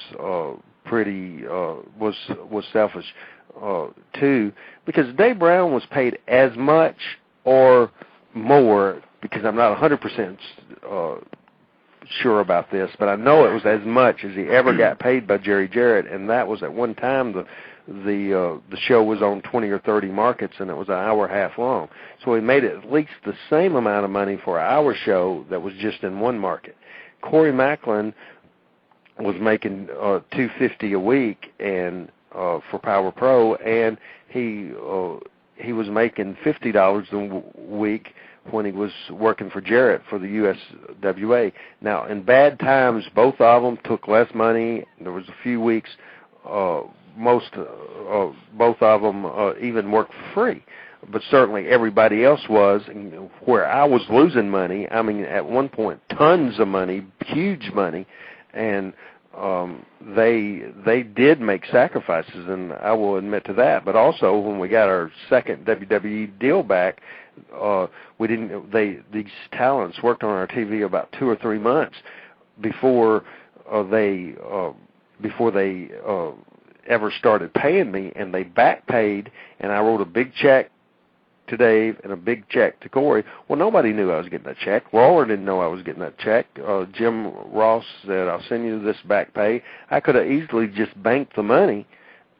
selfish too, because Dave Brown was paid as much or more, because I'm not 100% sure about this, but I know it was as much as he ever got paid by Jerry Jarrett, and that was at one time the show was on 20 or 30 markets, and it was an hour and a half long. So he made at least the same amount of money for our show that was just in one market. Corey Macklin was making $250 a week and for Power Pro, and he was making $50 a week when he was working for Jarrett for the USWA. Now, in bad times, both of them took less money. There was a few weeks both of them even worked for free. But certainly everybody else was, where I was losing money. I mean, at one point, tons of money, huge money, and they did make sacrifices, and I will admit to that. But also, when we got our second WWE deal back, these talents worked on our TV about 2 or 3 months before they ever started paying me, and they back paid, and I wrote a big check to Dave and a big check to Corey. Well, nobody knew I was getting that check. Lawler didn't know I was getting that check. Jim Ross said, I'll send you this back pay. I could have easily just banked the money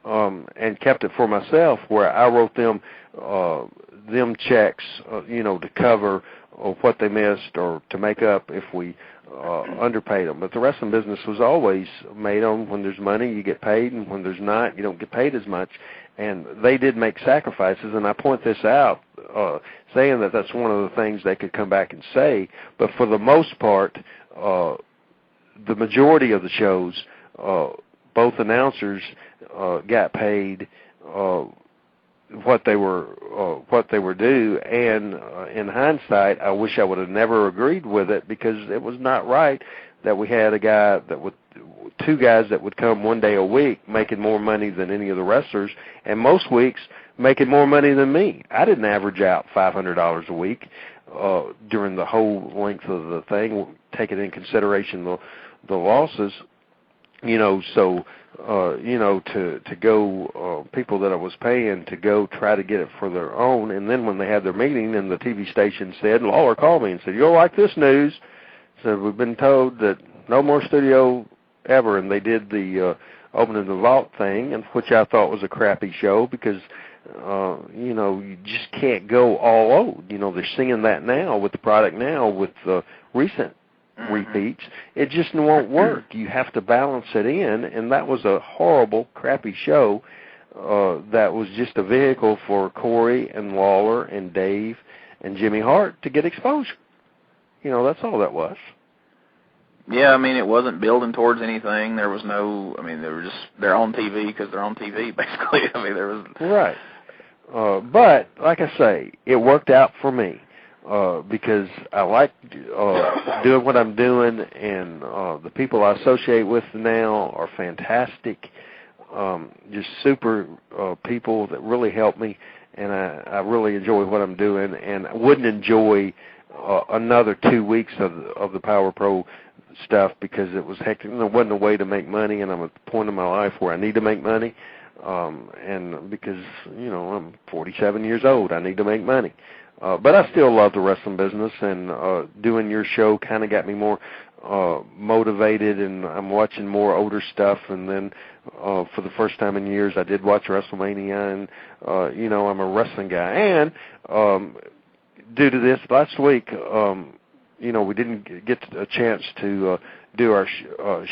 and kept it for myself, where I wrote them checks, to cover what they missed or to make up if we underpaid them. But the wrestling business was always made on when there's money, you get paid, and when there's not, you don't get paid as much. And they did make sacrifices, and I point this out, saying that that's one of the things they could come back and say. But for the most part, the majority of the shows, both announcers got paid what they were due. And in hindsight, I wish I would have never agreed with it, because it was not right that we had two guys that would come one day a week making more money than any of the wrestlers, and most weeks making more money than me. I didn't average out $500 a week during the whole length of the thing, taking in consideration the losses. To go, people that I was paying to go try to get it for their own, and then when they had their meeting and the TV station said, Lawler called me and said, you'll like this news. Said, we've been told that no more studio ever, and they did the opening the vault thing, and which I thought was a crappy show, because you just can't go all old. They're singing that now with the product now with the recent repeats. It just won't work. You have to balance it in, and that was a horrible, crappy show that was just a vehicle for Corey and Lawler and Dave and Jimmy Hart to get exposure. That's all that was. Yeah, it wasn't building towards anything. There was no, they're on TV because they're on TV, basically. There was... Right. But, like I say, it worked out for me because I like doing what I'm doing, and the people I associate with now are fantastic, just super people that really help me, and I really enjoy what I'm doing, and I wouldn't enjoy another 2 weeks of the Power Pro stuff because it was hectic. There wasn't a way to make money, and I'm at the point in my life where I need to make money, and because, I'm 47 years old, I need to make money. But I still love the wrestling business, and doing your show kind of got me more motivated, and I'm watching more older stuff, and then for the first time in years I did watch WrestleMania, and, I'm a wrestling guy. And due to this, last week, we didn't get a chance to do our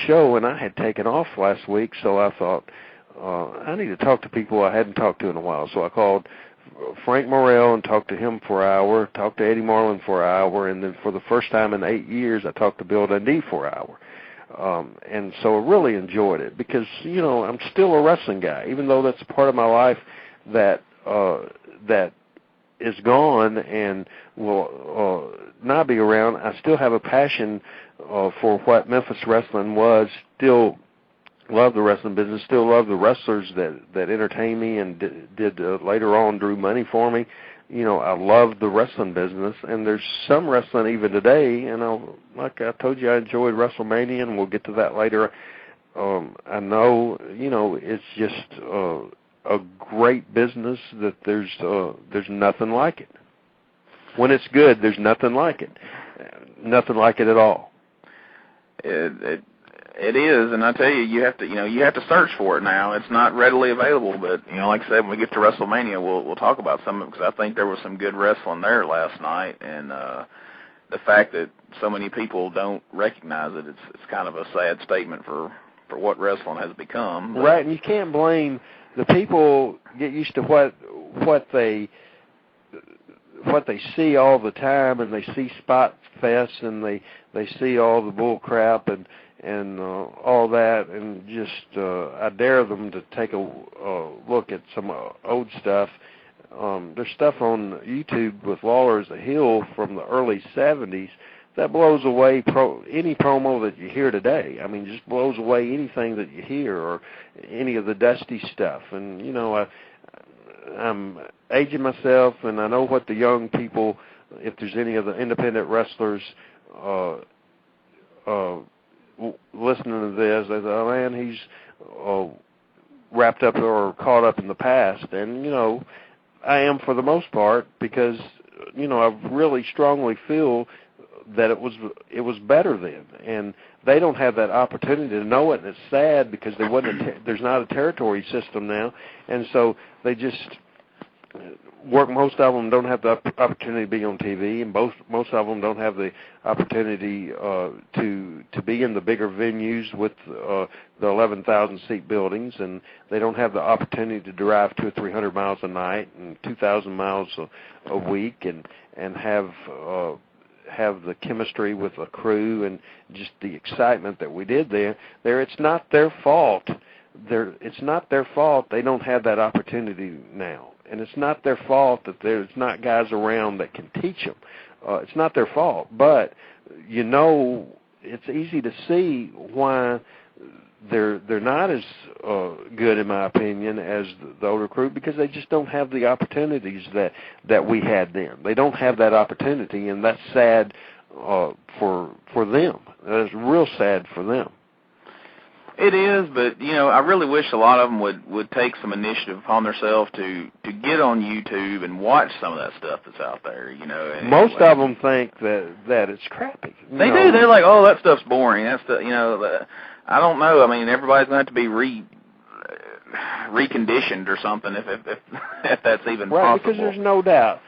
show, and I had taken off last week, so I thought, I need to talk to people I hadn't talked to in a while. So I called Frank Morrell and talked to him for an hour, talked to Eddie Marlin for an hour, and then for the first time in 8 years, I talked to Bill Dundee for an hour. And so I really enjoyed it because, I'm still a wrestling guy, even though that's a part of my life that is gone and will not be around. I still have a passion for what Memphis wrestling was, still love the wrestling business, still love the wrestlers that entertain me and did later on drew money for me. I love the wrestling business, and there's some wrestling even today, and like I told you, I enjoyed WrestleMania, and we'll get to that later. I know, it's just a great business that there's nothing like it. When it's good, there's nothing like it. Nothing like it at all. It is, and I tell you, you have to search for it now. It's not readily available, but like I said, when we get to WrestleMania, we'll talk about some of it because I think there was some good wrestling there last night, and the fact that so many people don't recognize it, it's kind of a sad statement for what wrestling has become. But. Right, and you can't blame the people. Get used to what they see all the time, and they see spot fests, and they see all the bull crap and all that, and just I dare them to take a look at some old stuff. There's stuff on YouTube with Lawler as a heel from the early 70s that blows away any promo that you hear today. I mean, just blows away anything that you hear or any of the dusty stuff. And, you know, I'm aging myself, and I know what the young people, if there's any of the independent wrestlers listening to this, they say, oh, man, he's wrapped up or caught up in the past. And, you know, I am for the most part because, you know, I really strongly feel that it was better then. And they don't have that opportunity to know it, and it's sad because there's not a territory system now. And so they just work. Most of them don't have the opportunity to be on TV, and most of them don't have the opportunity to be in the bigger venues with the 11,000-seat buildings, and they don't have the opportunity to drive 200 or 300 miles a night and 2,000 miles a week, and have the chemistry with a crew and just the excitement that we did there. It's not their fault. It's not their fault they don't have that opportunity now. And it's not their fault that there's not guys around that can teach them. It's not their fault. But, you know, it's easy to see why they're not as good, in my opinion, as the older crew, because they just don't have the opportunities that we had then. They don't have that opportunity, and that's sad for them. That's real sad for them. It is, but, you know, I really wish a lot of them would take some initiative upon themselves to get on YouTube and watch some of that stuff that's out there, you know. And most of them think that it's crappy. They do. They're like, oh, that stuff's boring. That's the, you know, I don't know. I mean, everybody's going to have to be reconditioned or something if that's even right, possible. Because there's no doubt.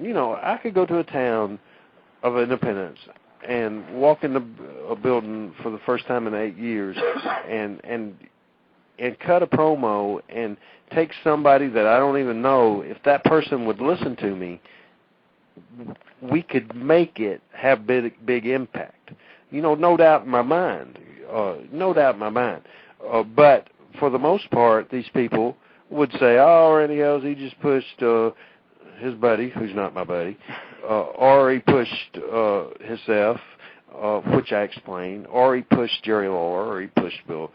You know, I could go to a town of independence and walk in a building for the first time in 8 years and cut a promo and take somebody that I don't even know. If that person would listen to me, we could make it have big impact. You know, no doubt in my mind. But for the most part, these people would say, oh, Randy Hales, he just pushed his buddy, who's not my buddy, or he pushed himself, which I explained, or he pushed Jerry Lawler, or he pushed Bill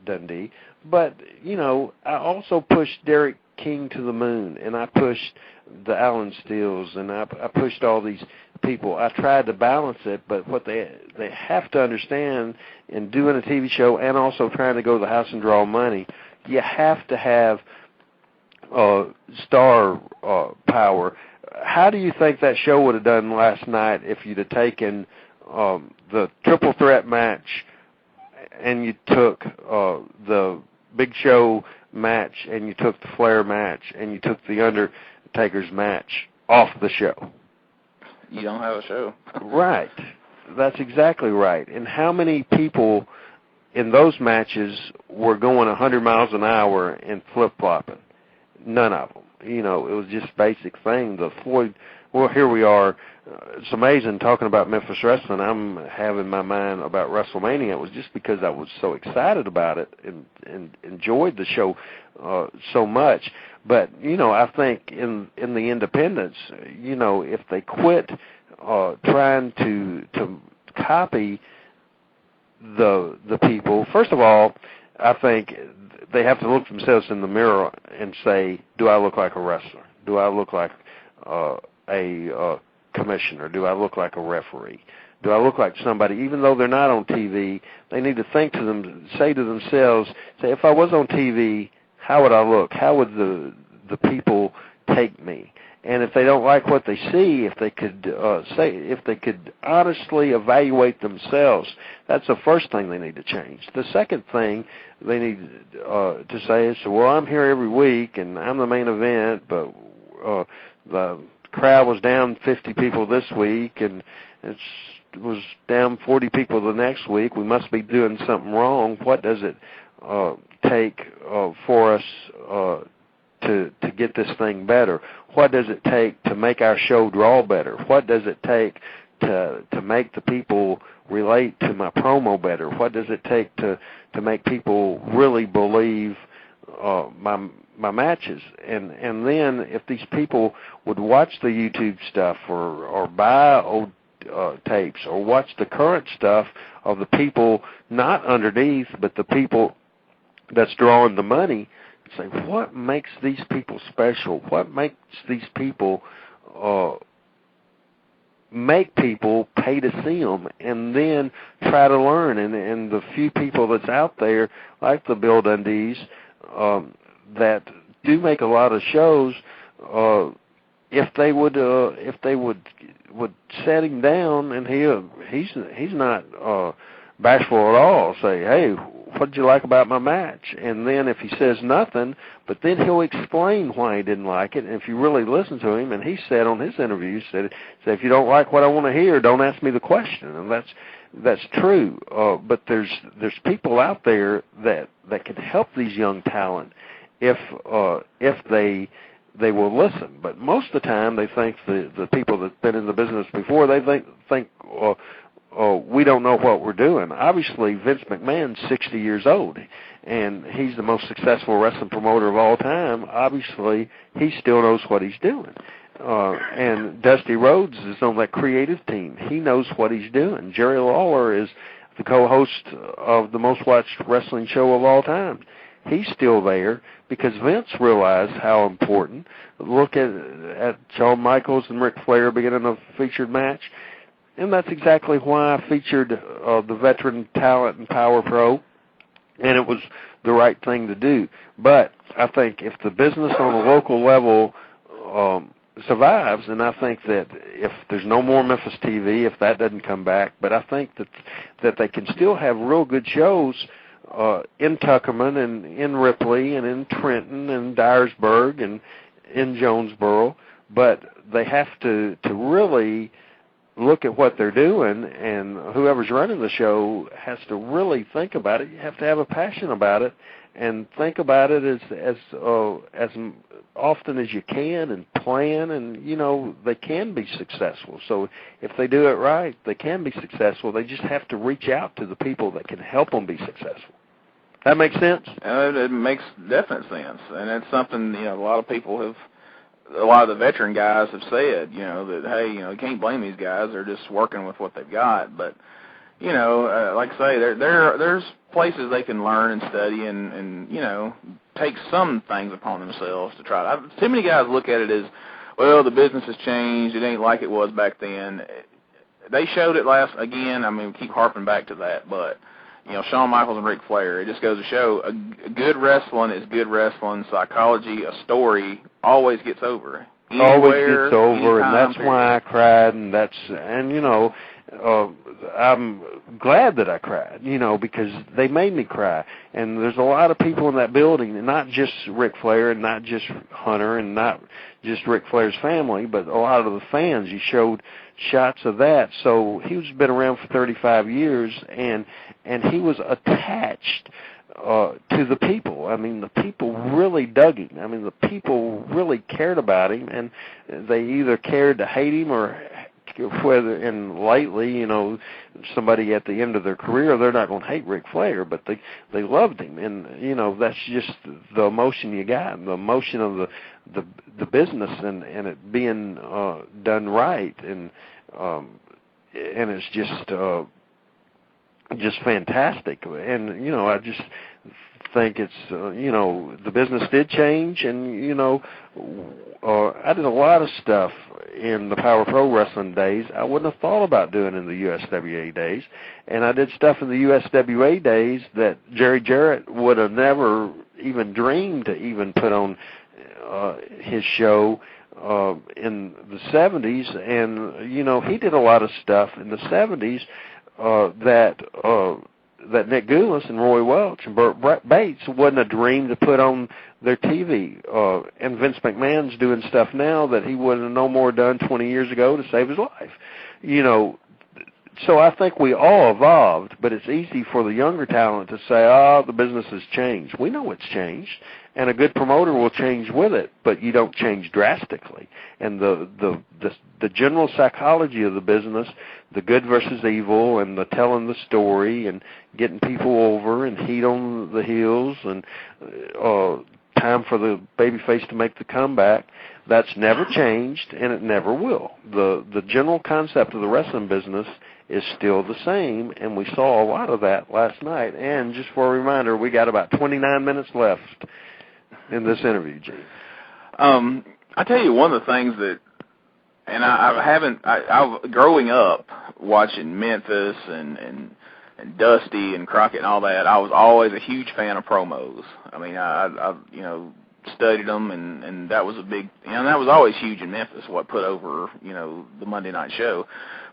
Dundee. But, you know, I also pushed Derek King to the moon, and I pushed the Allen Steels, and I pushed all these people. I tried to balance it, but what they have to understand in doing a TV show and also trying to go to the house and draw money, you have to have star power. How do you think that show would have done last night if you'd have taken the triple threat match and you took the Big Show match and you took the Flair match and you took the Undertaker's match off the show? You don't have a show. Right. That's exactly right. And how many people in those matches were going 100 miles an hour and flip-flopping? None of them. You know, it was just basic thing. The Floyd, well, here we are. It's amazing talking about Memphis wrestling. I'm having my mind about WrestleMania. It was just because I was so excited about it and enjoyed the show so much. But, you know, I think in the independents, you know, if they quit trying to copy the people, first of all, I think they have to look themselves in the mirror and say, do I look like a wrestler? Do I look like a commissioner? Do I look like a referee? Do I look like somebody, even though they're not on TV, they need to say to themselves, if I was on TV, how would I look? How would the people take me? And if they don't like what they see, if they could honestly evaluate themselves, that's the first thing they need to change. The second thing they need to say is, well, I'm here every week and I'm the main event, but the crowd was down 50 people this week and it was down 40 people the next week. We must be doing something wrong. What does it take for us to get this thing better? What does it take to make our show draw better? What does it take to make the people relate to my promo better? What does it take to make people really believe my matches? And then if these people would watch the YouTube stuff or buy old tapes, or watch the current stuff of the people not underneath, but the people that's drawing the money. Say, what makes these people special? What makes these people make people pay to see them, and then try to learn. And the few people that's out there, like the Bill Dundees, that do make a lot of shows, if they would set him down, and he's not bashful at all, say, hey, what did you like about my match? And then if he says nothing, but then he'll explain why he didn't like it. And if you really listen to him, and he said on his interview, said if you don't like what I want to hear, don't ask me the question. And that's true. But there's people out there that can help these young talent if they will listen. But most of the time, they think the people that've been in the business before, they think we don't know what we're doing. Obviously, Vince McMahon's 60 years old, and he's the most successful wrestling promoter of all time. Obviously, he still knows what he's doing. And Dusty Rhodes is on that creative team. He knows what he's doing. Jerry Lawler is the co-host of the most watched wrestling show of all time. He's still there because Vince realized how important. Look at Shawn Michaels and Ric Flair beginning a featured match. And that's exactly why I featured the veteran talent in Power Pro, and it was the right thing to do. But I think if the business on a local level survives, and I think that if there's no more Memphis TV, if that doesn't come back, but I think that they can still have real good shows in Tuckerman and in Ripley and in Trenton and Dyersburg and in Jonesboro, but they have to really look at what they're doing, and whoever's running the show has to really think about it. You have to have a passion about it and think about it as often as you can and plan, and, they can be successful. So if they do it right, they can be successful. They just have to reach out to the people that can help them be successful. That makes sense? It makes definite sense, and it's something, a lot of people have, a lot of the veteran guys have said, that, hey, you can't blame these guys. They're just working with what they've got. But, like I say, there's places they can learn and study and take some things upon themselves to try. Too many guys look at it as, well, the business has changed. It ain't like it was back then. They showed it we keep harping back to that, but, Shawn Michaels and Ric Flair, it just goes to show good wrestling is good wrestling. Psychology, a story, always gets over. Always gets over, and that's why I cried, I'm glad that I cried, because they made me cry. And there's a lot of people in that building, and not just Ric Flair and not just Hunter and not just Ric Flair's family, but a lot of the fans. You showed shots of that. So he's been around for 35 years, and he was attached to the people. The people really dug him. The people really cared about him, and they either cared to hate him or and lately, somebody at the end of their career, they're not going to hate Ric Flair, but they loved him, and that's just the emotion you got, the emotion of the business and it being done right, and it's just fantastic, and I just think it's the business did change, and I did a lot of stuff in the Power Pro Wrestling days I wouldn't have thought about doing in the USWA days, and I did stuff in the USWA days that Jerry Jarrett would have never even dreamed to even put on his show in the 70s, and he did a lot of stuff in the 70s that Nick Goulas and Roy Welch and Burt Bates wouldn't have dreamed to put on their TV. And Vince McMahon's doing stuff now that he wouldn't have no more done 20 years ago to save his life. So I think we all evolved, but it's easy for the younger talent to say, the business has changed. We know it's changed, and a good promoter will change with it, but you don't change drastically. And the general psychology of the business, the good versus evil, and the telling the story, and getting people over, and heat on the heels, and time for the babyface to make the comeback. That's never changed, and it never will. The general concept of the wrestling business is still the same, and we saw a lot of that last night. And just for a reminder, we got about 29 minutes left in this interview, Gene. I tell you, one of the things that, and I growing up watching Memphis and Dusty and Crockett and all that, I was always a huge fan of promos. I mean, I studied them, and that was a big, that was always huge in Memphis, what put over, the Monday night show.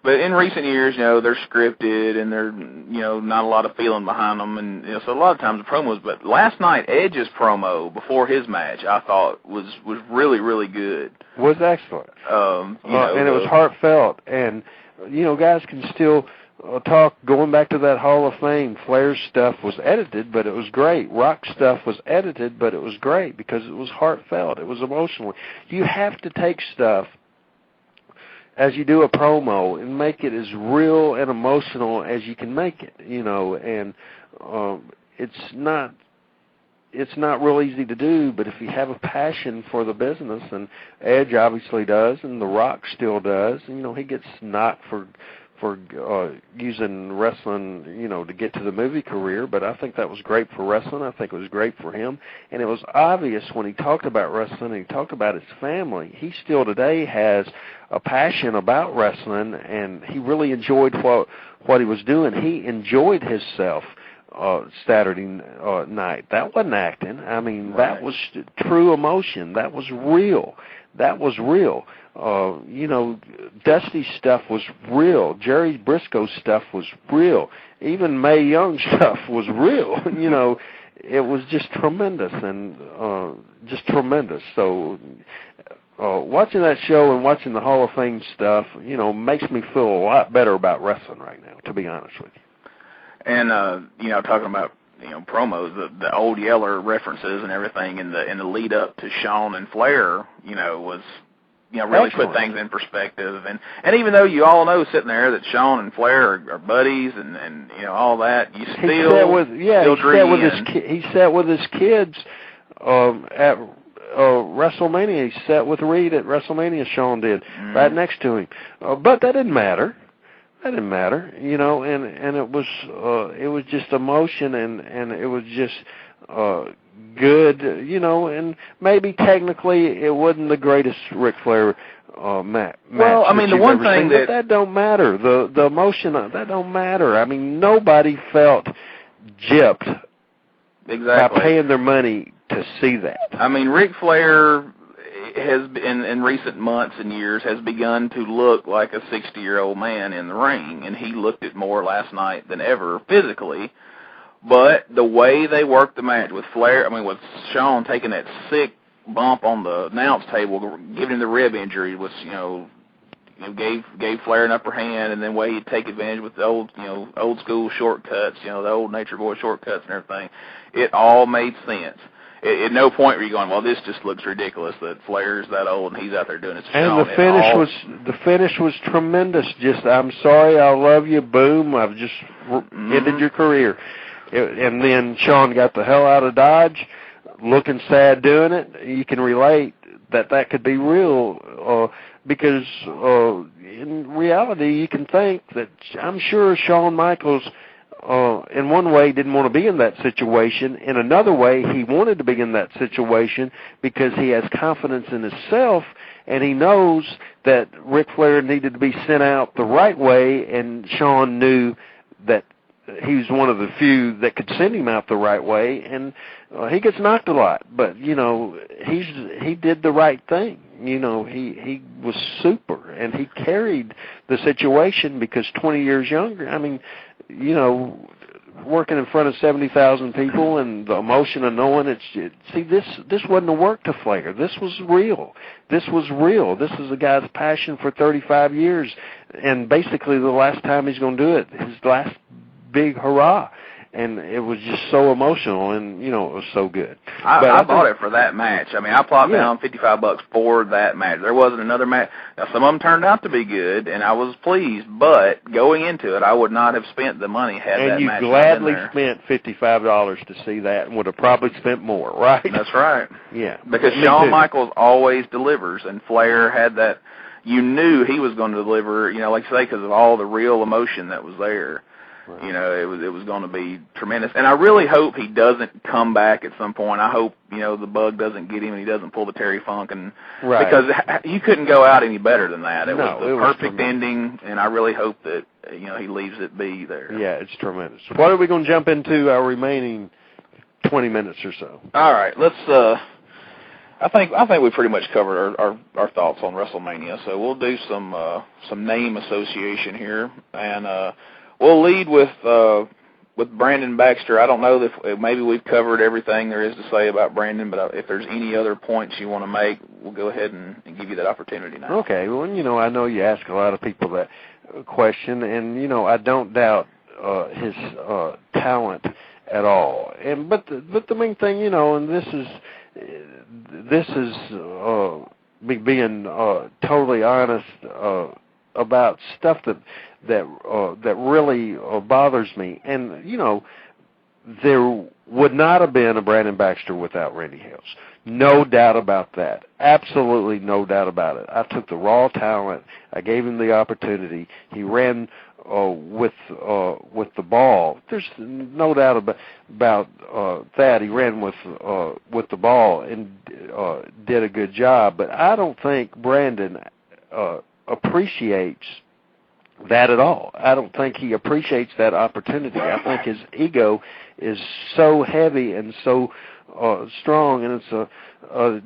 But in recent years, they're scripted, and they're, not a lot of feeling behind them, and so a lot of times the promos. But last night, Edge's promo before his match, I thought was really, really good. Was excellent. And it was heartfelt, and guys can still talk. Going back to that Hall of Fame, Flair's stuff was edited, but it was great. Rock's stuff was edited, but it was great because it was heartfelt. It was emotional. You have to take stuff as you do a promo and make it as real and emotional as you can make it, and it's not real easy to do, but if you have a passion for the business, and Edge obviously does, and The Rock still does, and, he gets knocked for using wrestling, to get to the movie career, but I think that was great for wrestling. I think it was great for him, and it was obvious when he talked about wrestling and he talked about his family. He still today has a passion about wrestling, and he really enjoyed what he was doing. He enjoyed himself Saturday night. That wasn't acting. I mean, right. That was true emotion. That was real. Dusty's stuff was real. Jerry Briscoe's stuff was real. Even Mae Young's stuff was real. It was just tremendous and just tremendous. So watching that show and watching the Hall of Fame stuff, makes me feel a lot better about wrestling right now, to be honest with you. And, talking about, promos, the Old Yeller references and everything in the lead up to Shawn and Flair, was, really excellent. Put things in perspective. And even though you all know sitting there that Shawn and Flair are buddies and all that, you still he sat with his kids at WrestleMania. He sat with Reed at WrestleMania, Shawn did, right next to him. But that didn't matter. And it was just emotion, and it was just good, and maybe technically it wasn't the greatest Ric Flair match. Well, I mean, the one thing that don't matter. The emotion, that don't matter. I mean, nobody felt gypped by paying their money to see that. I mean, Ric Flair has in recent months and years has begun to look like a 60-year-old man in the ring, and he looked it more last night than ever physically. But the way they worked the match with with Shawn taking that sick bump on the announce table, giving him the rib injury, was gave Flair an upper hand, and then way he'd take advantage with the old school shortcuts, the old Nature Boy shortcuts and everything. It all made sense. At no point were you going, well, this just looks ridiculous that Flair's that old and he's out there doing it. And the finish was tremendous. Just, I'm sorry, I love you, boom, I've just ended your career. And then Shawn got the hell out of Dodge, looking sad doing it. You can relate that could be real, because in reality you can think that I'm sure Shawn Michaels in one way didn't want to be in that situation. In another way, he wanted to be in that situation because he has confidence in himself, and he knows that Ric Flair needed to be sent out the right way, and Shawn knew that he was one of the few that could send him out the right way, and he gets knocked a lot, but he did the right thing. He was super, and he carried the situation because 20 years younger. I mean, working in front of 70,000 people and the emotion of knowing this wasn't a work to Flair. This was real. This is a guy's passion for 35 years, and basically the last time he's going to do it, his last big hurrah. and it was just so emotional, and, it was so good. I bought it for that match. I mean, I plopped down $55 for that match. There wasn't another match. Now, some of them turned out to be good, and I was pleased, but going into it, I would not have spent the money had that match not been there. And you gladly spent $55 to see that and would have probably spent more, right? That's right. Yeah. Because Shawn Michaels always delivers, and Flair had that. You knew he was going to deliver, like I say, because of all the real emotion that was there. Right. It was going to be tremendous. And I really hope he doesn't come back at some point. I hope, the bug doesn't get him and he doesn't pull the Terry Funk. Right. Because you couldn't go out any better than that. It was the perfect tremendous ending, and I really hope that, he leaves it be there. Yeah, it's tremendous. What are we going to jump into our remaining 20 minutes or so? All right, let's I think we pretty much covered our thoughts on WrestleMania. So we'll do some name association here, and we'll lead with Brandon Baxter. I don't know if maybe we've covered everything there is to say about Brandon, but if there's any other points you want to make, we'll go ahead and give you that opportunity now. Okay. Well, I know you ask a lot of people that question, and I don't doubt his talent at all. But the main thing, and this is me being totally honest about stuff that really bothers me. And there would not have been a Brandon Baxter without Randy Hales. No doubt about that. Absolutely no doubt about it. I took the raw talent. I gave him the opportunity. He ran with the ball. There's no doubt about that. He ran with the ball and did a good job. But I don't think Brandon appreciates that at all. I don't think he appreciates that opportunity. I think his ego is so heavy and so strong, and it's a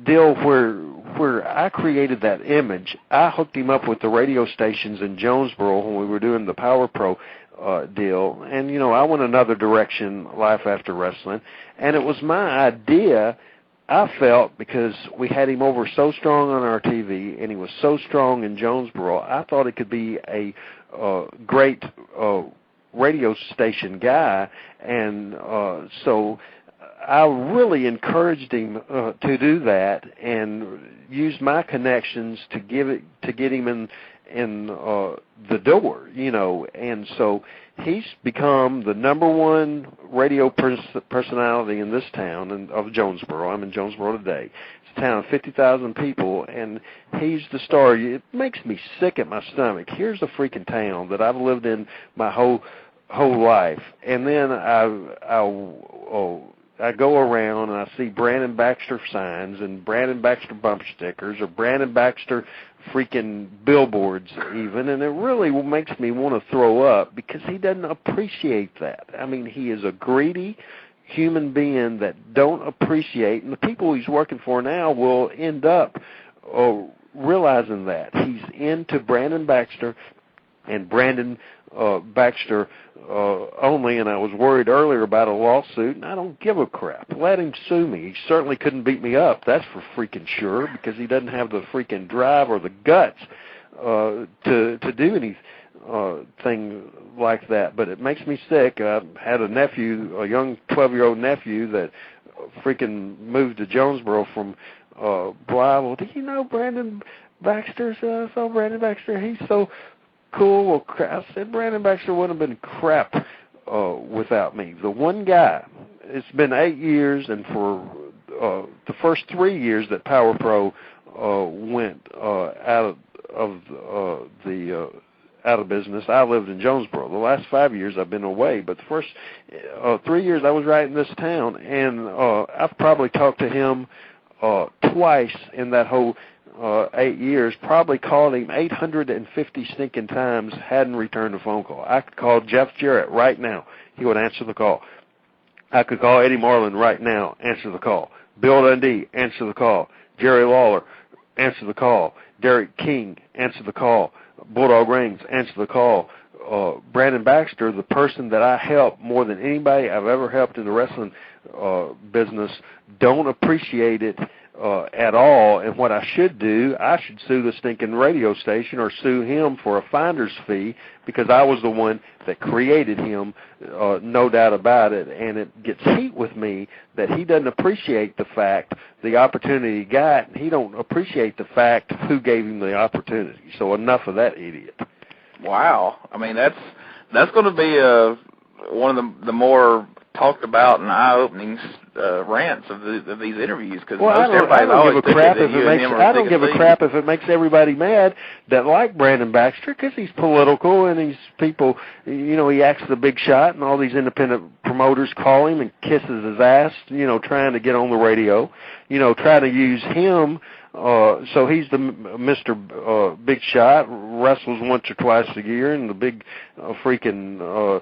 deal where I created that image. I hooked him up with the radio stations in Jonesboro when we were doing the Power Pro deal, and I went another direction, life after wrestling, and it was my idea. I felt, because we had him over so strong on our TV, and he was so strong in Jonesboro, I thought it could be a great radio station guy, and so I really encouraged him to do that and use my connections to get him in the door, and so he's become the number one radio personality in this town of Jonesboro. I'm in Jonesboro today. It's a town of 50,000 people, and he's the star. It makes me sick at my stomach. Here's a freaking town that I've lived in my whole life, and then I go around and I see Brandon Baxter signs and Brandon Baxter bumper stickers or Brandon Baxter freaking billboards even, and it really makes me want to throw up because he doesn't appreciate that. I mean, he is a greedy human being that don't appreciate, and the people he's working for now will end up realizing that. He's into Brandon Baxter and Brandon Baxter only, and I was worried earlier about a lawsuit, and I don't give a crap. Let him sue me. He certainly couldn't beat me up, that's for freaking sure, because he doesn't have the freaking drive or the guts to do anything like that. But it makes me sick. I had a nephew, a young 12-year-old nephew that freaking moved to Jonesboro from Blythe. Do you know Brandon Baxter? So I saw Brandon Baxter. He's so cool. Well, I said Brandon Baxter wouldn't have been crap without me. The one guy, it's been 8 years, and for the first 3 years that Power Pro went out of business, I lived in Jonesboro. The last 5 years I've been away, but the first 3 years I was right in this town, and I've probably talked to him twice in that whole 8 years, probably called him 850 stinking times, hadn't returned a phone call. I could call Jeff Jarrett right now. He would answer the call. I could call Eddie Marlin right now, answer the call. Bill Dundee, answer the call. Jerry Lawler, answer the call. Derek King, answer the call. Bulldog Rings, answer the call. Brandon Baxter, the person that I help more than anybody I've ever helped in the wrestling business, don't appreciate it at all. And what I should do, I should sue the stinking radio station or sue him for a finder's fee, because I was the one that created him, no doubt about it. And it gets heat with me that he doesn't appreciate the fact, the opportunity he got. He don't appreciate the fact who gave him the opportunity. So enough of that idiot. Wow. I mean, that's going to be one of the more talked about and eye-opening rants of these interviews, because I don't give a crap if it makes everybody mad that like Brandon Baxter, because he's political and these people, he acts the big shot, and all these independent promoters call him and kisses his ass, trying to get on the radio, trying to use him. So he's the Mr. Big Shot, wrestles once or twice a year, and the big freaking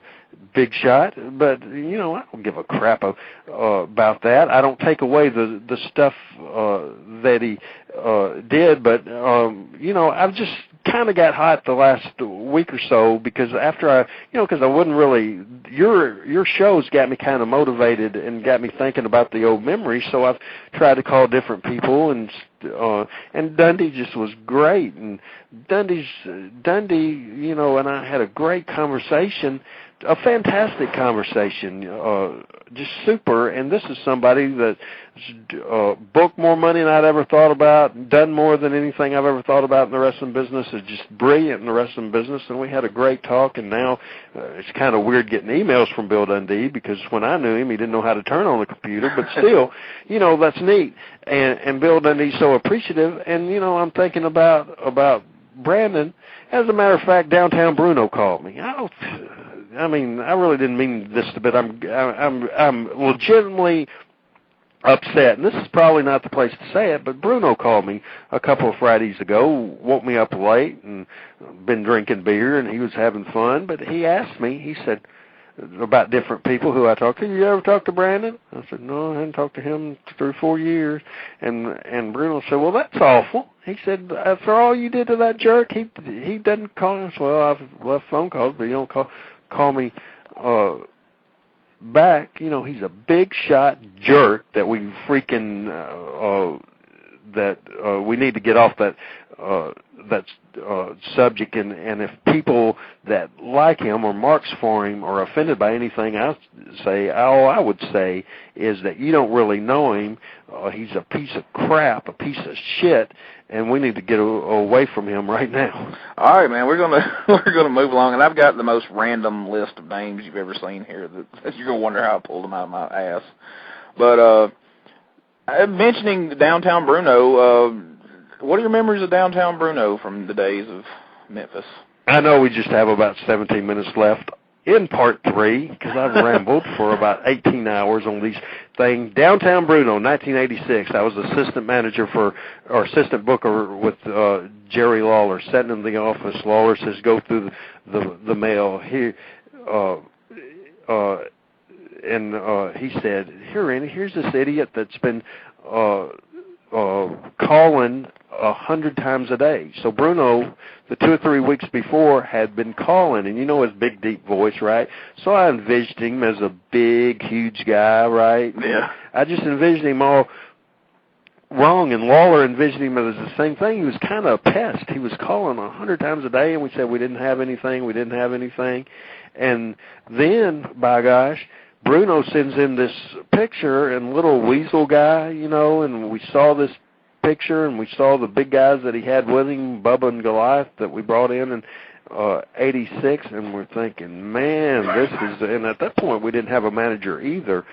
Big Shot. But, I don't give a crap about that. I don't take away the stuff that he did, but, I've just kind of got hot the last week or so, because after because I wouldn't really, your shows got me kind of motivated and got me thinking about the old memories, so I've tried to call different people, and Dundee just was great, and Dundee, and I had a great conversation, a fantastic conversation, just super. And this is somebody that booked more money than I'd ever thought about, done more than anything I've ever thought about in the wrestling business, is just brilliant in the wrestling business, and we had a great talk. And now it's kind of weird getting emails from Bill Dundee, because when I knew him, he didn't know how to turn on the computer, but still, that's neat. And Bill Dundee's so appreciative, and, I'm thinking about Brandon. As a matter of fact, Downtown Bruno called me. I really didn't mean this, but I'm legitimately upset, and this is probably not the place to say it, but Bruno called me a couple of Fridays ago, woke me up late, and been drinking beer, and he was having fun, but he asked me, he said, about different people who I talked to. You ever talked to Brandon? I said, no, I hadn't talked to him in 3 or 4 years. And Bruno said, well, that's awful. He said, after all you did to that jerk, he doesn't call us. Well, I've left phone calls, but he don't call me back. He's a big shot jerk that we freaking we need to get off that subject, and if people that like him or marks for him are offended by anything I say, all I would say is that you don't really know him. He's a piece of crap, a piece of shit, and we need to get away from him right now. All right, man, we're gonna move along, and I've got the most random list of names you've ever seen here that you're gonna wonder how I pulled them out of my ass. But mentioning Downtown Bruno, what are your memories of Downtown Bruno from the days of Memphis? I know we just have about 17 minutes left in part 3, because I've rambled for about 18 hours on these things. Downtown Bruno, 1986. I was assistant manager or assistant booker with Jerry Lawler, sitting in the office. Lawler says, go through the mail here. And he said, here, Randy, here's this idiot that's been calling 100 times a day. So Bruno, the 2 or 3 weeks before, had been calling, and his big, deep voice, right? So I envisioned him as a big, huge guy, right? Yeah. I just envisioned him all wrong, and Lawler envisioned him as the same thing. He was kind of a pest. He was calling 100 times a day, and we said we didn't have anything. And then, by gosh, Bruno sends in this picture, and little weasel guy, and we saw this picture, and we saw the big guys that he had with him, Bubba and Goliath, that we brought in 86, and we're thinking, man, this is, and at that point we didn't have a manager either,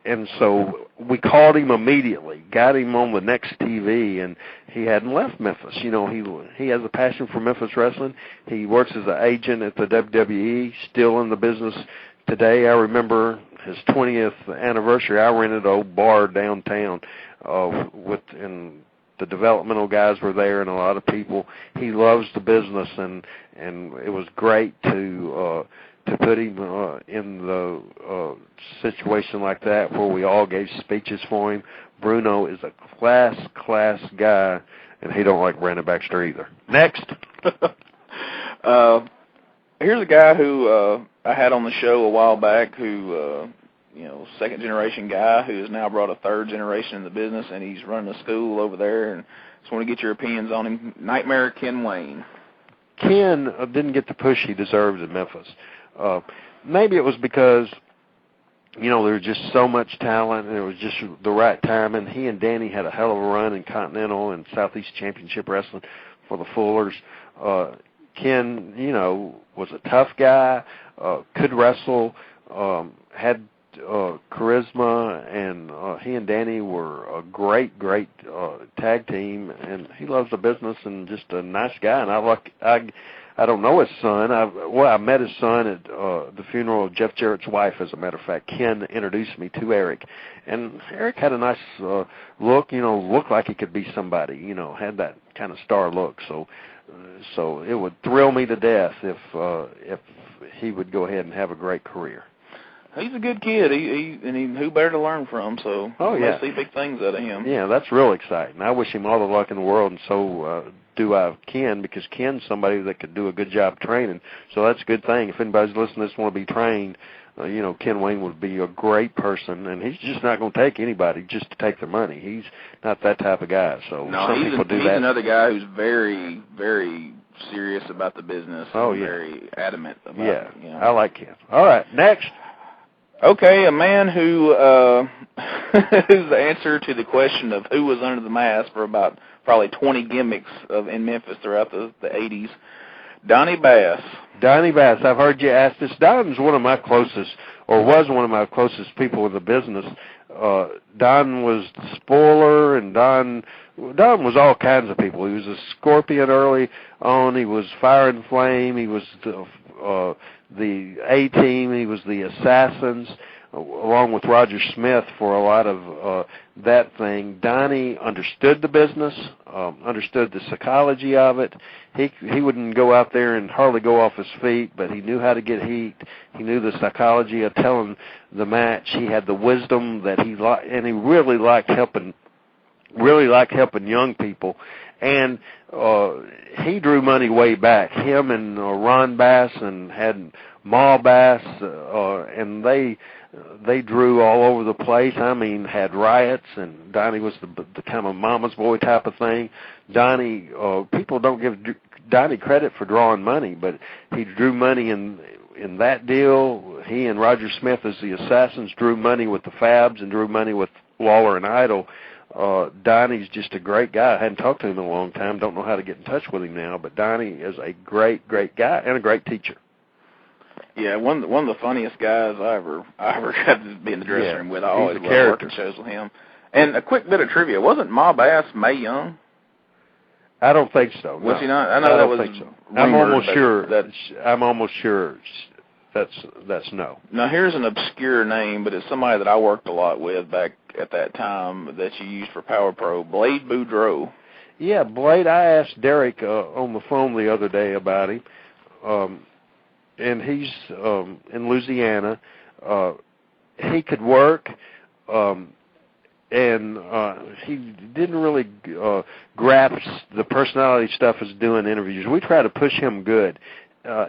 and so we called him immediately, got him on the next TV, and he hadn't left Memphis. He has a passion for Memphis wrestling. He works as an agent at the WWE, still in the business today. I remember his 20th anniversary. I rented an old bar downtown, and the developmental guys were there, and a lot of people. He loves the business, and it was great to put him in the situation like that where we all gave speeches for him. Bruno is a class guy, and he don't like Brandon Baxter either. Next. Here's a guy who I had on the show a while back who second generation guy who has now brought a third generation in the business, and he's running a school over there. And just want to get your opinions on him. Nightmare Ken Wayne. Ken didn't get the push he deserved in Memphis. Maybe it was because, there was just so much talent, and it was just the right time. And he and Danny had a hell of a run in Continental and Southeast Championship Wrestling for the Fullers. Ken, was a tough guy, could wrestle, had charisma, and he and Danny were a great tag team, and he loves the business and just a nice guy. And I don't know his son. I met his son at the funeral of Jeff Jarrett's wife, as a matter of fact. Ken introduced me to Eric, and Eric had a nice look, looked like he could be somebody, had that kind of star look. So it would thrill me to death if he would go ahead and have a great career. He's a good kid. Who better to learn from? So yeah, see big things out of him. Yeah, that's real exciting. I wish him all the luck in the world, and so do I of Ken, because Ken's somebody that could do a good job training. So that's a good thing. If anybody's listening to this want to be trained, Ken Wayne would be a great person, and he's just not going to take anybody just to take their money. He's not that type of guy. So some people do that. He's another guy who's very, very serious about the business. And yeah. Very adamant about it. Yeah, I like Ken. All right, next. Okay, a man who who's the answer to the question of who was under the mask for about probably 20 gimmicks in Memphis throughout the 80s, Donnie Bass. Donnie Bass, I've heard you ask this. Don's one of my closest, or was one of my closest people in the business. Don was the spoiler, and Don was all kinds of people. He was a Scorpion early on. He was Fire and Flame. He was the A-Team. He was the Assassins, along with Roger Smith for a lot of that thing. Donnie understood the business, understood the psychology of it. He wouldn't go out there and hardly go off his feet, but he knew how to get heat. He knew the psychology of telling the match. He had the wisdom that he liked, and he really liked helping young people. And he drew money way back. Him and Ron Bass and had Ma Bass, and they drew all over the place. I mean, had riots, and Donnie was the kind of mama's boy type of thing. Donnie, people don't give Donnie credit for drawing money, but he drew money in that deal. He and Roger Smith as the Assassins drew money with the Fabs and drew money with Lawler and Idol. Donnie's just a great guy. I hadn't talked to him in a long time. Don't know how to get in touch with him now, but Donnie is a great guy and a great teacher. Yeah, one of the funniest guys I ever got to be in the dressing room with. I always loved working shows with him. And a quick bit of trivia: wasn't Ma Bass Mae Young? I don't think so. Was he not? I don't think so. I'm almost sure that's no. Now here's an obscure name, but it's somebody that I worked a lot with back at that time that you used for Power Pro, Blade Boudreaux. Yeah, Blade. I asked Derek on the phone the other day about him, and he's in Louisiana. He could work, and he didn't really grasp the personality stuff as doing interviews. We try to push him good.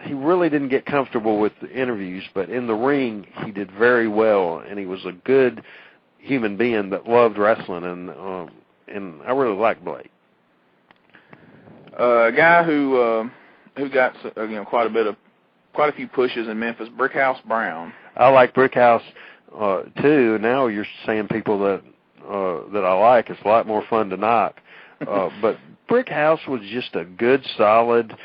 He really didn't get comfortable with the interviews, but in the ring he did very well, and he was a good human being that loved wrestling, and I really like Blade. A guy who got quite a few pushes in Memphis, Brickhouse Brown. I like Brickhouse too. Now you're saying people that I like. It's a lot more fun to knock. But Brickhouse was just a good, solid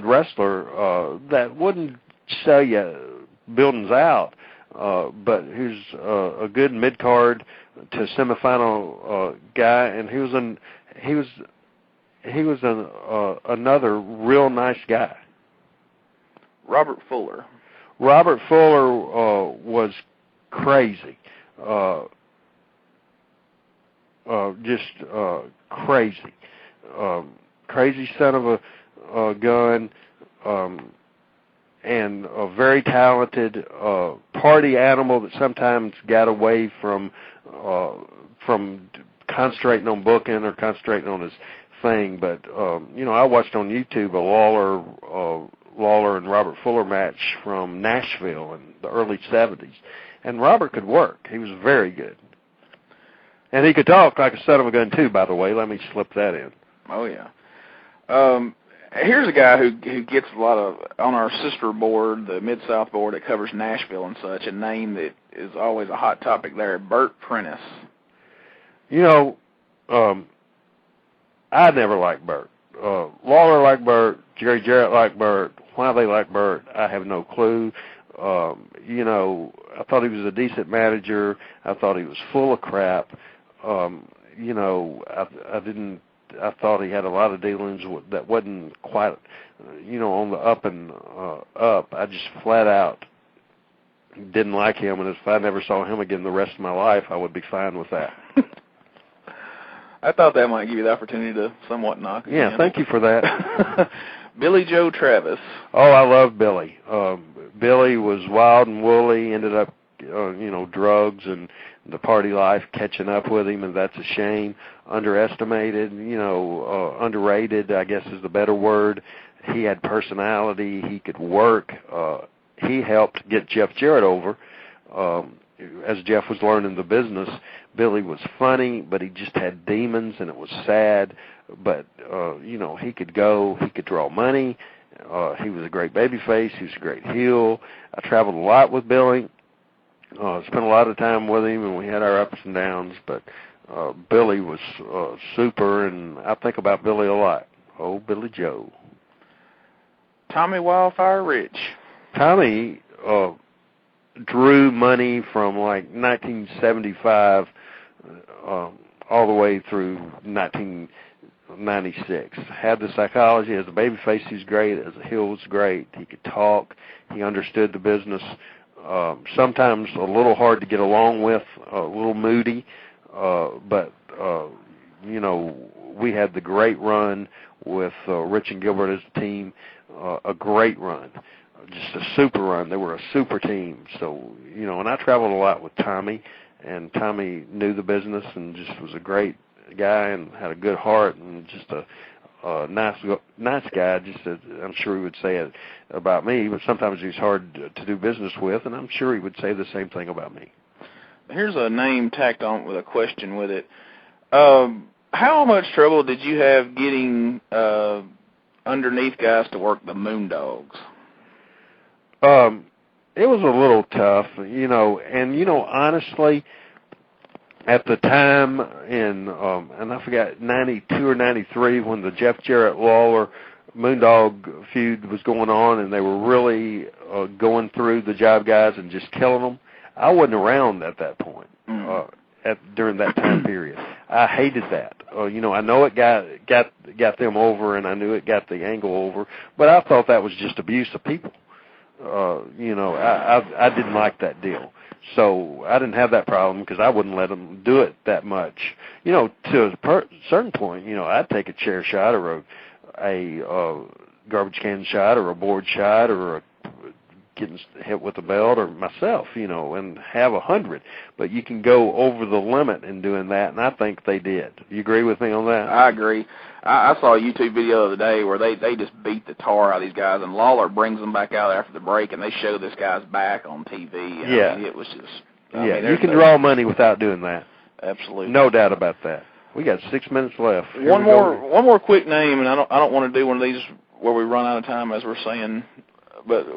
wrestler that wouldn't sell you buildings out, but who's a good mid-card to semifinal guy, and he was another real nice guy. Robert Fuller. Robert Fuller was crazy, just crazy, crazy son of a gun, and a very talented party animal that sometimes got away from concentrating on booking or concentrating on his thing. But I watched on YouTube a Lawler and Robert Fuller match from Nashville in the early 70s. And Robert could work. He was very good. And he could talk like a son of a gun, too, by the way. Let me slip that in. Oh, yeah. Here's a guy who gets a lot of, on our sister board, the Mid-South board that covers Nashville and such, a name that is always a hot topic there, Bert Prentice. You know, I never liked Bert. Lawler liked Bert, Jerry Jarrett liked Bert. Why they liked Bert, I have no clue. You know, I thought he was a decent manager. I thought he was full of crap. You know, I thought he had a lot of dealings that wasn't quite, you know, on the up and up. I just flat out didn't like him, and if I never saw him again the rest of my life, I would be fine with that. I thought that might give you the opportunity to somewhat knock him in. Thank you for that. Billy Joe Travis. Oh, I love Billy. Billy was wild and woolly, ended up, you know, drugs and the party life catching up with him, and that's a shame. Underestimated, you know, underrated, I guess is the better word. He had personality. He could work. He helped get Jeff Jarrett over. As Jeff was learning the business, Billy was funny, but he just had demons, and it was sad. But, you know, he could go. He could draw money. He was a great babyface. He was a great heel. I traveled a lot with Billy. Spent a lot of time with him, and we had our ups and downs. But Billy was super, and I think about Billy a lot. Oh, Billy Joe. Tommy Wildfire Rich. Tommy drew money from like 1975 all the way through 1996. Had the psychology. As a babyface, he was great. As a heel, was great. He could talk. He understood the business. Sometimes a little hard to get along with, a little moody, but you know, we had the great run with Rich and Gilbert as a team, a great run, just a super run. They were a super team. So, you know, and I traveled a lot with Tommy, and Tommy knew the business and just was a great guy and had a good heart and just a nice guy. Just I'm sure he would say it about me, but sometimes he's hard to do business with, and I'm sure he would say the same thing about me. Here's a name tacked on with a question with it. How much trouble did you have getting underneath guys to work the Moondogs? It was a little tough, you know, and, you know, honestly, at the time in, and I forgot, 92 or 93, when the Jeff Jarrett Lawler Moondog feud was going on and they were really going through the job guys and just killing them, I wasn't around at that point, during that time period. I hated that. You know, I know it got them over, and I knew it got the angle over, but I thought that was just abuse of people. You know, I didn't like that deal. So I didn't have that problem because I wouldn't let them do it that much. You know, to a certain point, you know, I'd take a chair shot or a garbage can shot or a board shot or getting hit with a belt or myself, you know, and have 100. But you can go over the limit in doing that, and I think they did. You agree with me on that? I agree. I saw a YouTube video the other day where they just beat the tar out of these guys, and Lawler brings them back out after the break, and they show this guy's back on TV. And yeah. I mean, it was just... you can draw money without doing that. Absolutely. No doubt about that. We got 6 minutes left. One more quick name, and I don't want to do one of these where we run out of time, as we're saying, but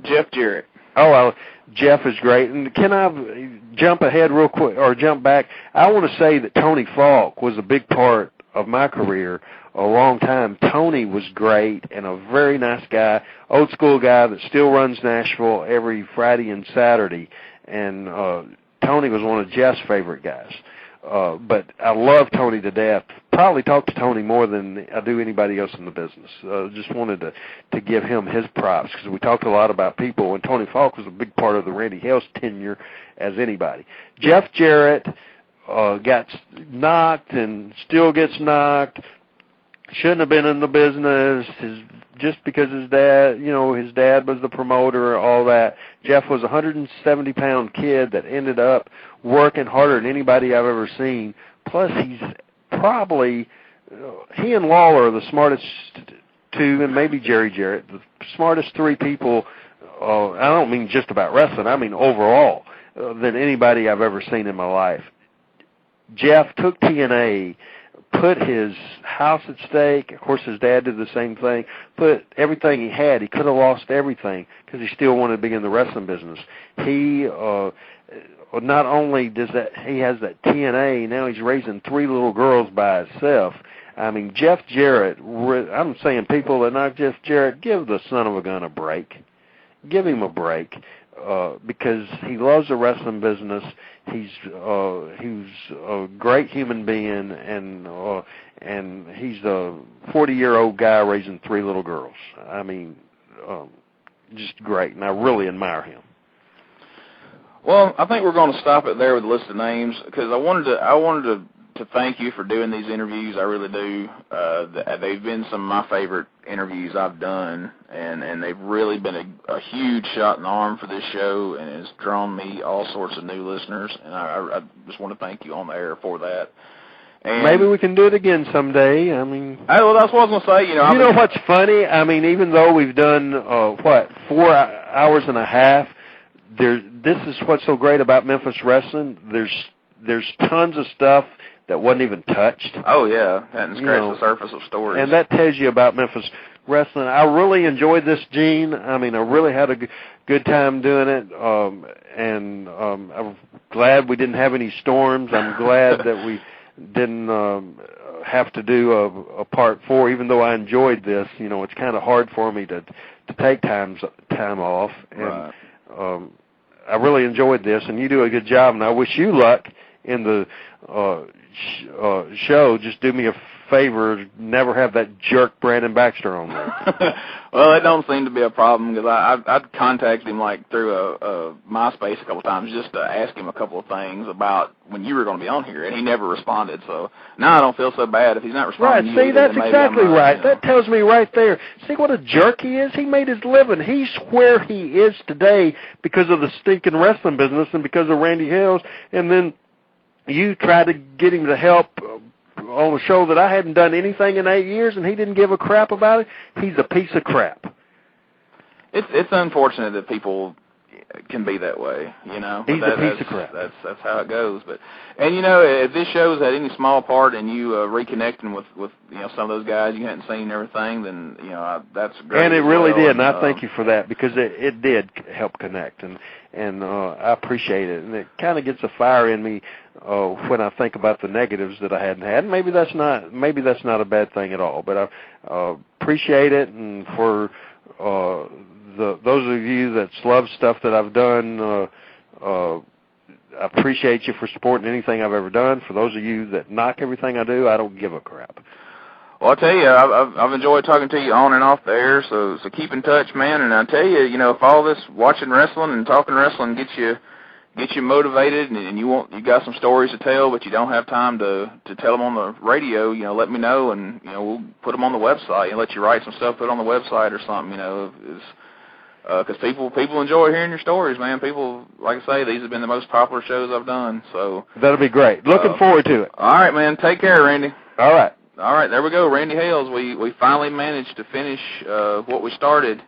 Jeff Jarrett. Oh, well, Jeff is great. And can I jump ahead real quick, or jump back? I want to say that Tony Falk was a big part of my career a long time. Tony was great and a very nice guy, old school guy that still runs Nashville every Friday and Saturday. And Tony was one of Jeff's favorite guys. But I love Tony to death. Probably talk to Tony more than I do anybody else in the business. Just wanted to give him his props because we talked a lot about people, and Tony Falk was a big part of the Randy Hales tenure as anybody. Jeff Jarrett got knocked and still gets knocked. Shouldn't have been in the business. Just because his dad was the promoter, all that. Jeff was a 170-pound kid that ended up working harder than anybody I've ever seen. Plus, he's probably, he and Lawler are the smartest two, and maybe Jerry Jarrett, the smartest three people, I don't mean just about wrestling, I mean overall, than anybody I've ever seen in my life. Jeff took TNA, put his house at stake. Of course, his dad did the same thing. Put everything he had. He could have lost everything because he still wanted to be in the wrestling business. He not only does that, he has that TNA. Now he's raising three little girls by himself. I mean, Jeff Jarrett. I'm saying, people that not Jeff Jarrett, give the son of a gun a break. Give him a break. Because he loves the wrestling business. He's a great human being, and he's a 40-year-old guy raising three little girls. I mean, just great, and I really admire him. Well, I think we're going to stop it there with the list of names because I wanted to thank you for doing these interviews. I really do. They've been some of my favorite interviews I've done, and they've really been a huge shot in the arm for this show, and it's drawn me all sorts of new listeners, and I just want to thank you on the air for that. And maybe we can do it again someday. I mean, well, that's what I was going to say. You know what's funny? I mean, even though we've done 4 hours and a half, this is what's so great about Memphis wrestling. There's tons of stuff that wasn't even touched. Oh, yeah. Hadn't scratched the surface of stories. And that tells you about Memphis wrestling. I really enjoyed this, Gene. I mean, I really had a good time doing it. And I'm glad we didn't have any storms. I'm glad that we didn't have to do a part 4, even though I enjoyed this. You know, it's kind of hard for me to take time off. And right. I really enjoyed this, and you do a good job, and I wish you luck in the show. Just do me a favor, never have that jerk Brandon Baxter on there. Well, it don't seem to be a problem because I'd contacted him like through a MySpace a couple of times just to ask him a couple of things about when you were going to be on here, and he never responded. So now I don't feel so bad if he's not responding. Right, see, that's exactly right. You know. That tells me right there. See what a jerk he is? He made his living. He's where he is today because of the stinking wrestling business and because of Randy Hales, and then you tried to get him to help on a show that I hadn't done anything in 8 years, and he didn't give a crap about it. He's a piece of crap. It's unfortunate that people can be that way, you know. He's a piece of crap. That's how it goes. And you know, if this show's had any small part in you reconnecting with you know some of those guys you hadn't seen and everything, then you know that's great. And it really did, and I thank you for that because it did help connect, and I appreciate it, and it kind of gets a fire in me when I think about the negatives that I hadn't had. Maybe that's not a bad thing at all, but I appreciate it, and for those of you that love stuff that I've done, I appreciate you for supporting anything I've ever done. For those of you that knock everything I do, I don't give a crap. Well, I tell you, I've enjoyed talking to you on and off the air, so keep in touch, man. And I tell you, you know, if all this watching wrestling and talking wrestling gets you motivated, and you got some stories to tell, but you don't have time to tell them on the radio, you know, let me know, and you know, we'll put them on the website and let you write some stuff, put on the website or something, you know, because people enjoy hearing your stories, man. People, like I say, these have been the most popular shows I've done. So that'll be great. Looking forward to it. All right, man. Take care, Randy. All right. There we go, Randy Hales. We finally managed to finish what we started.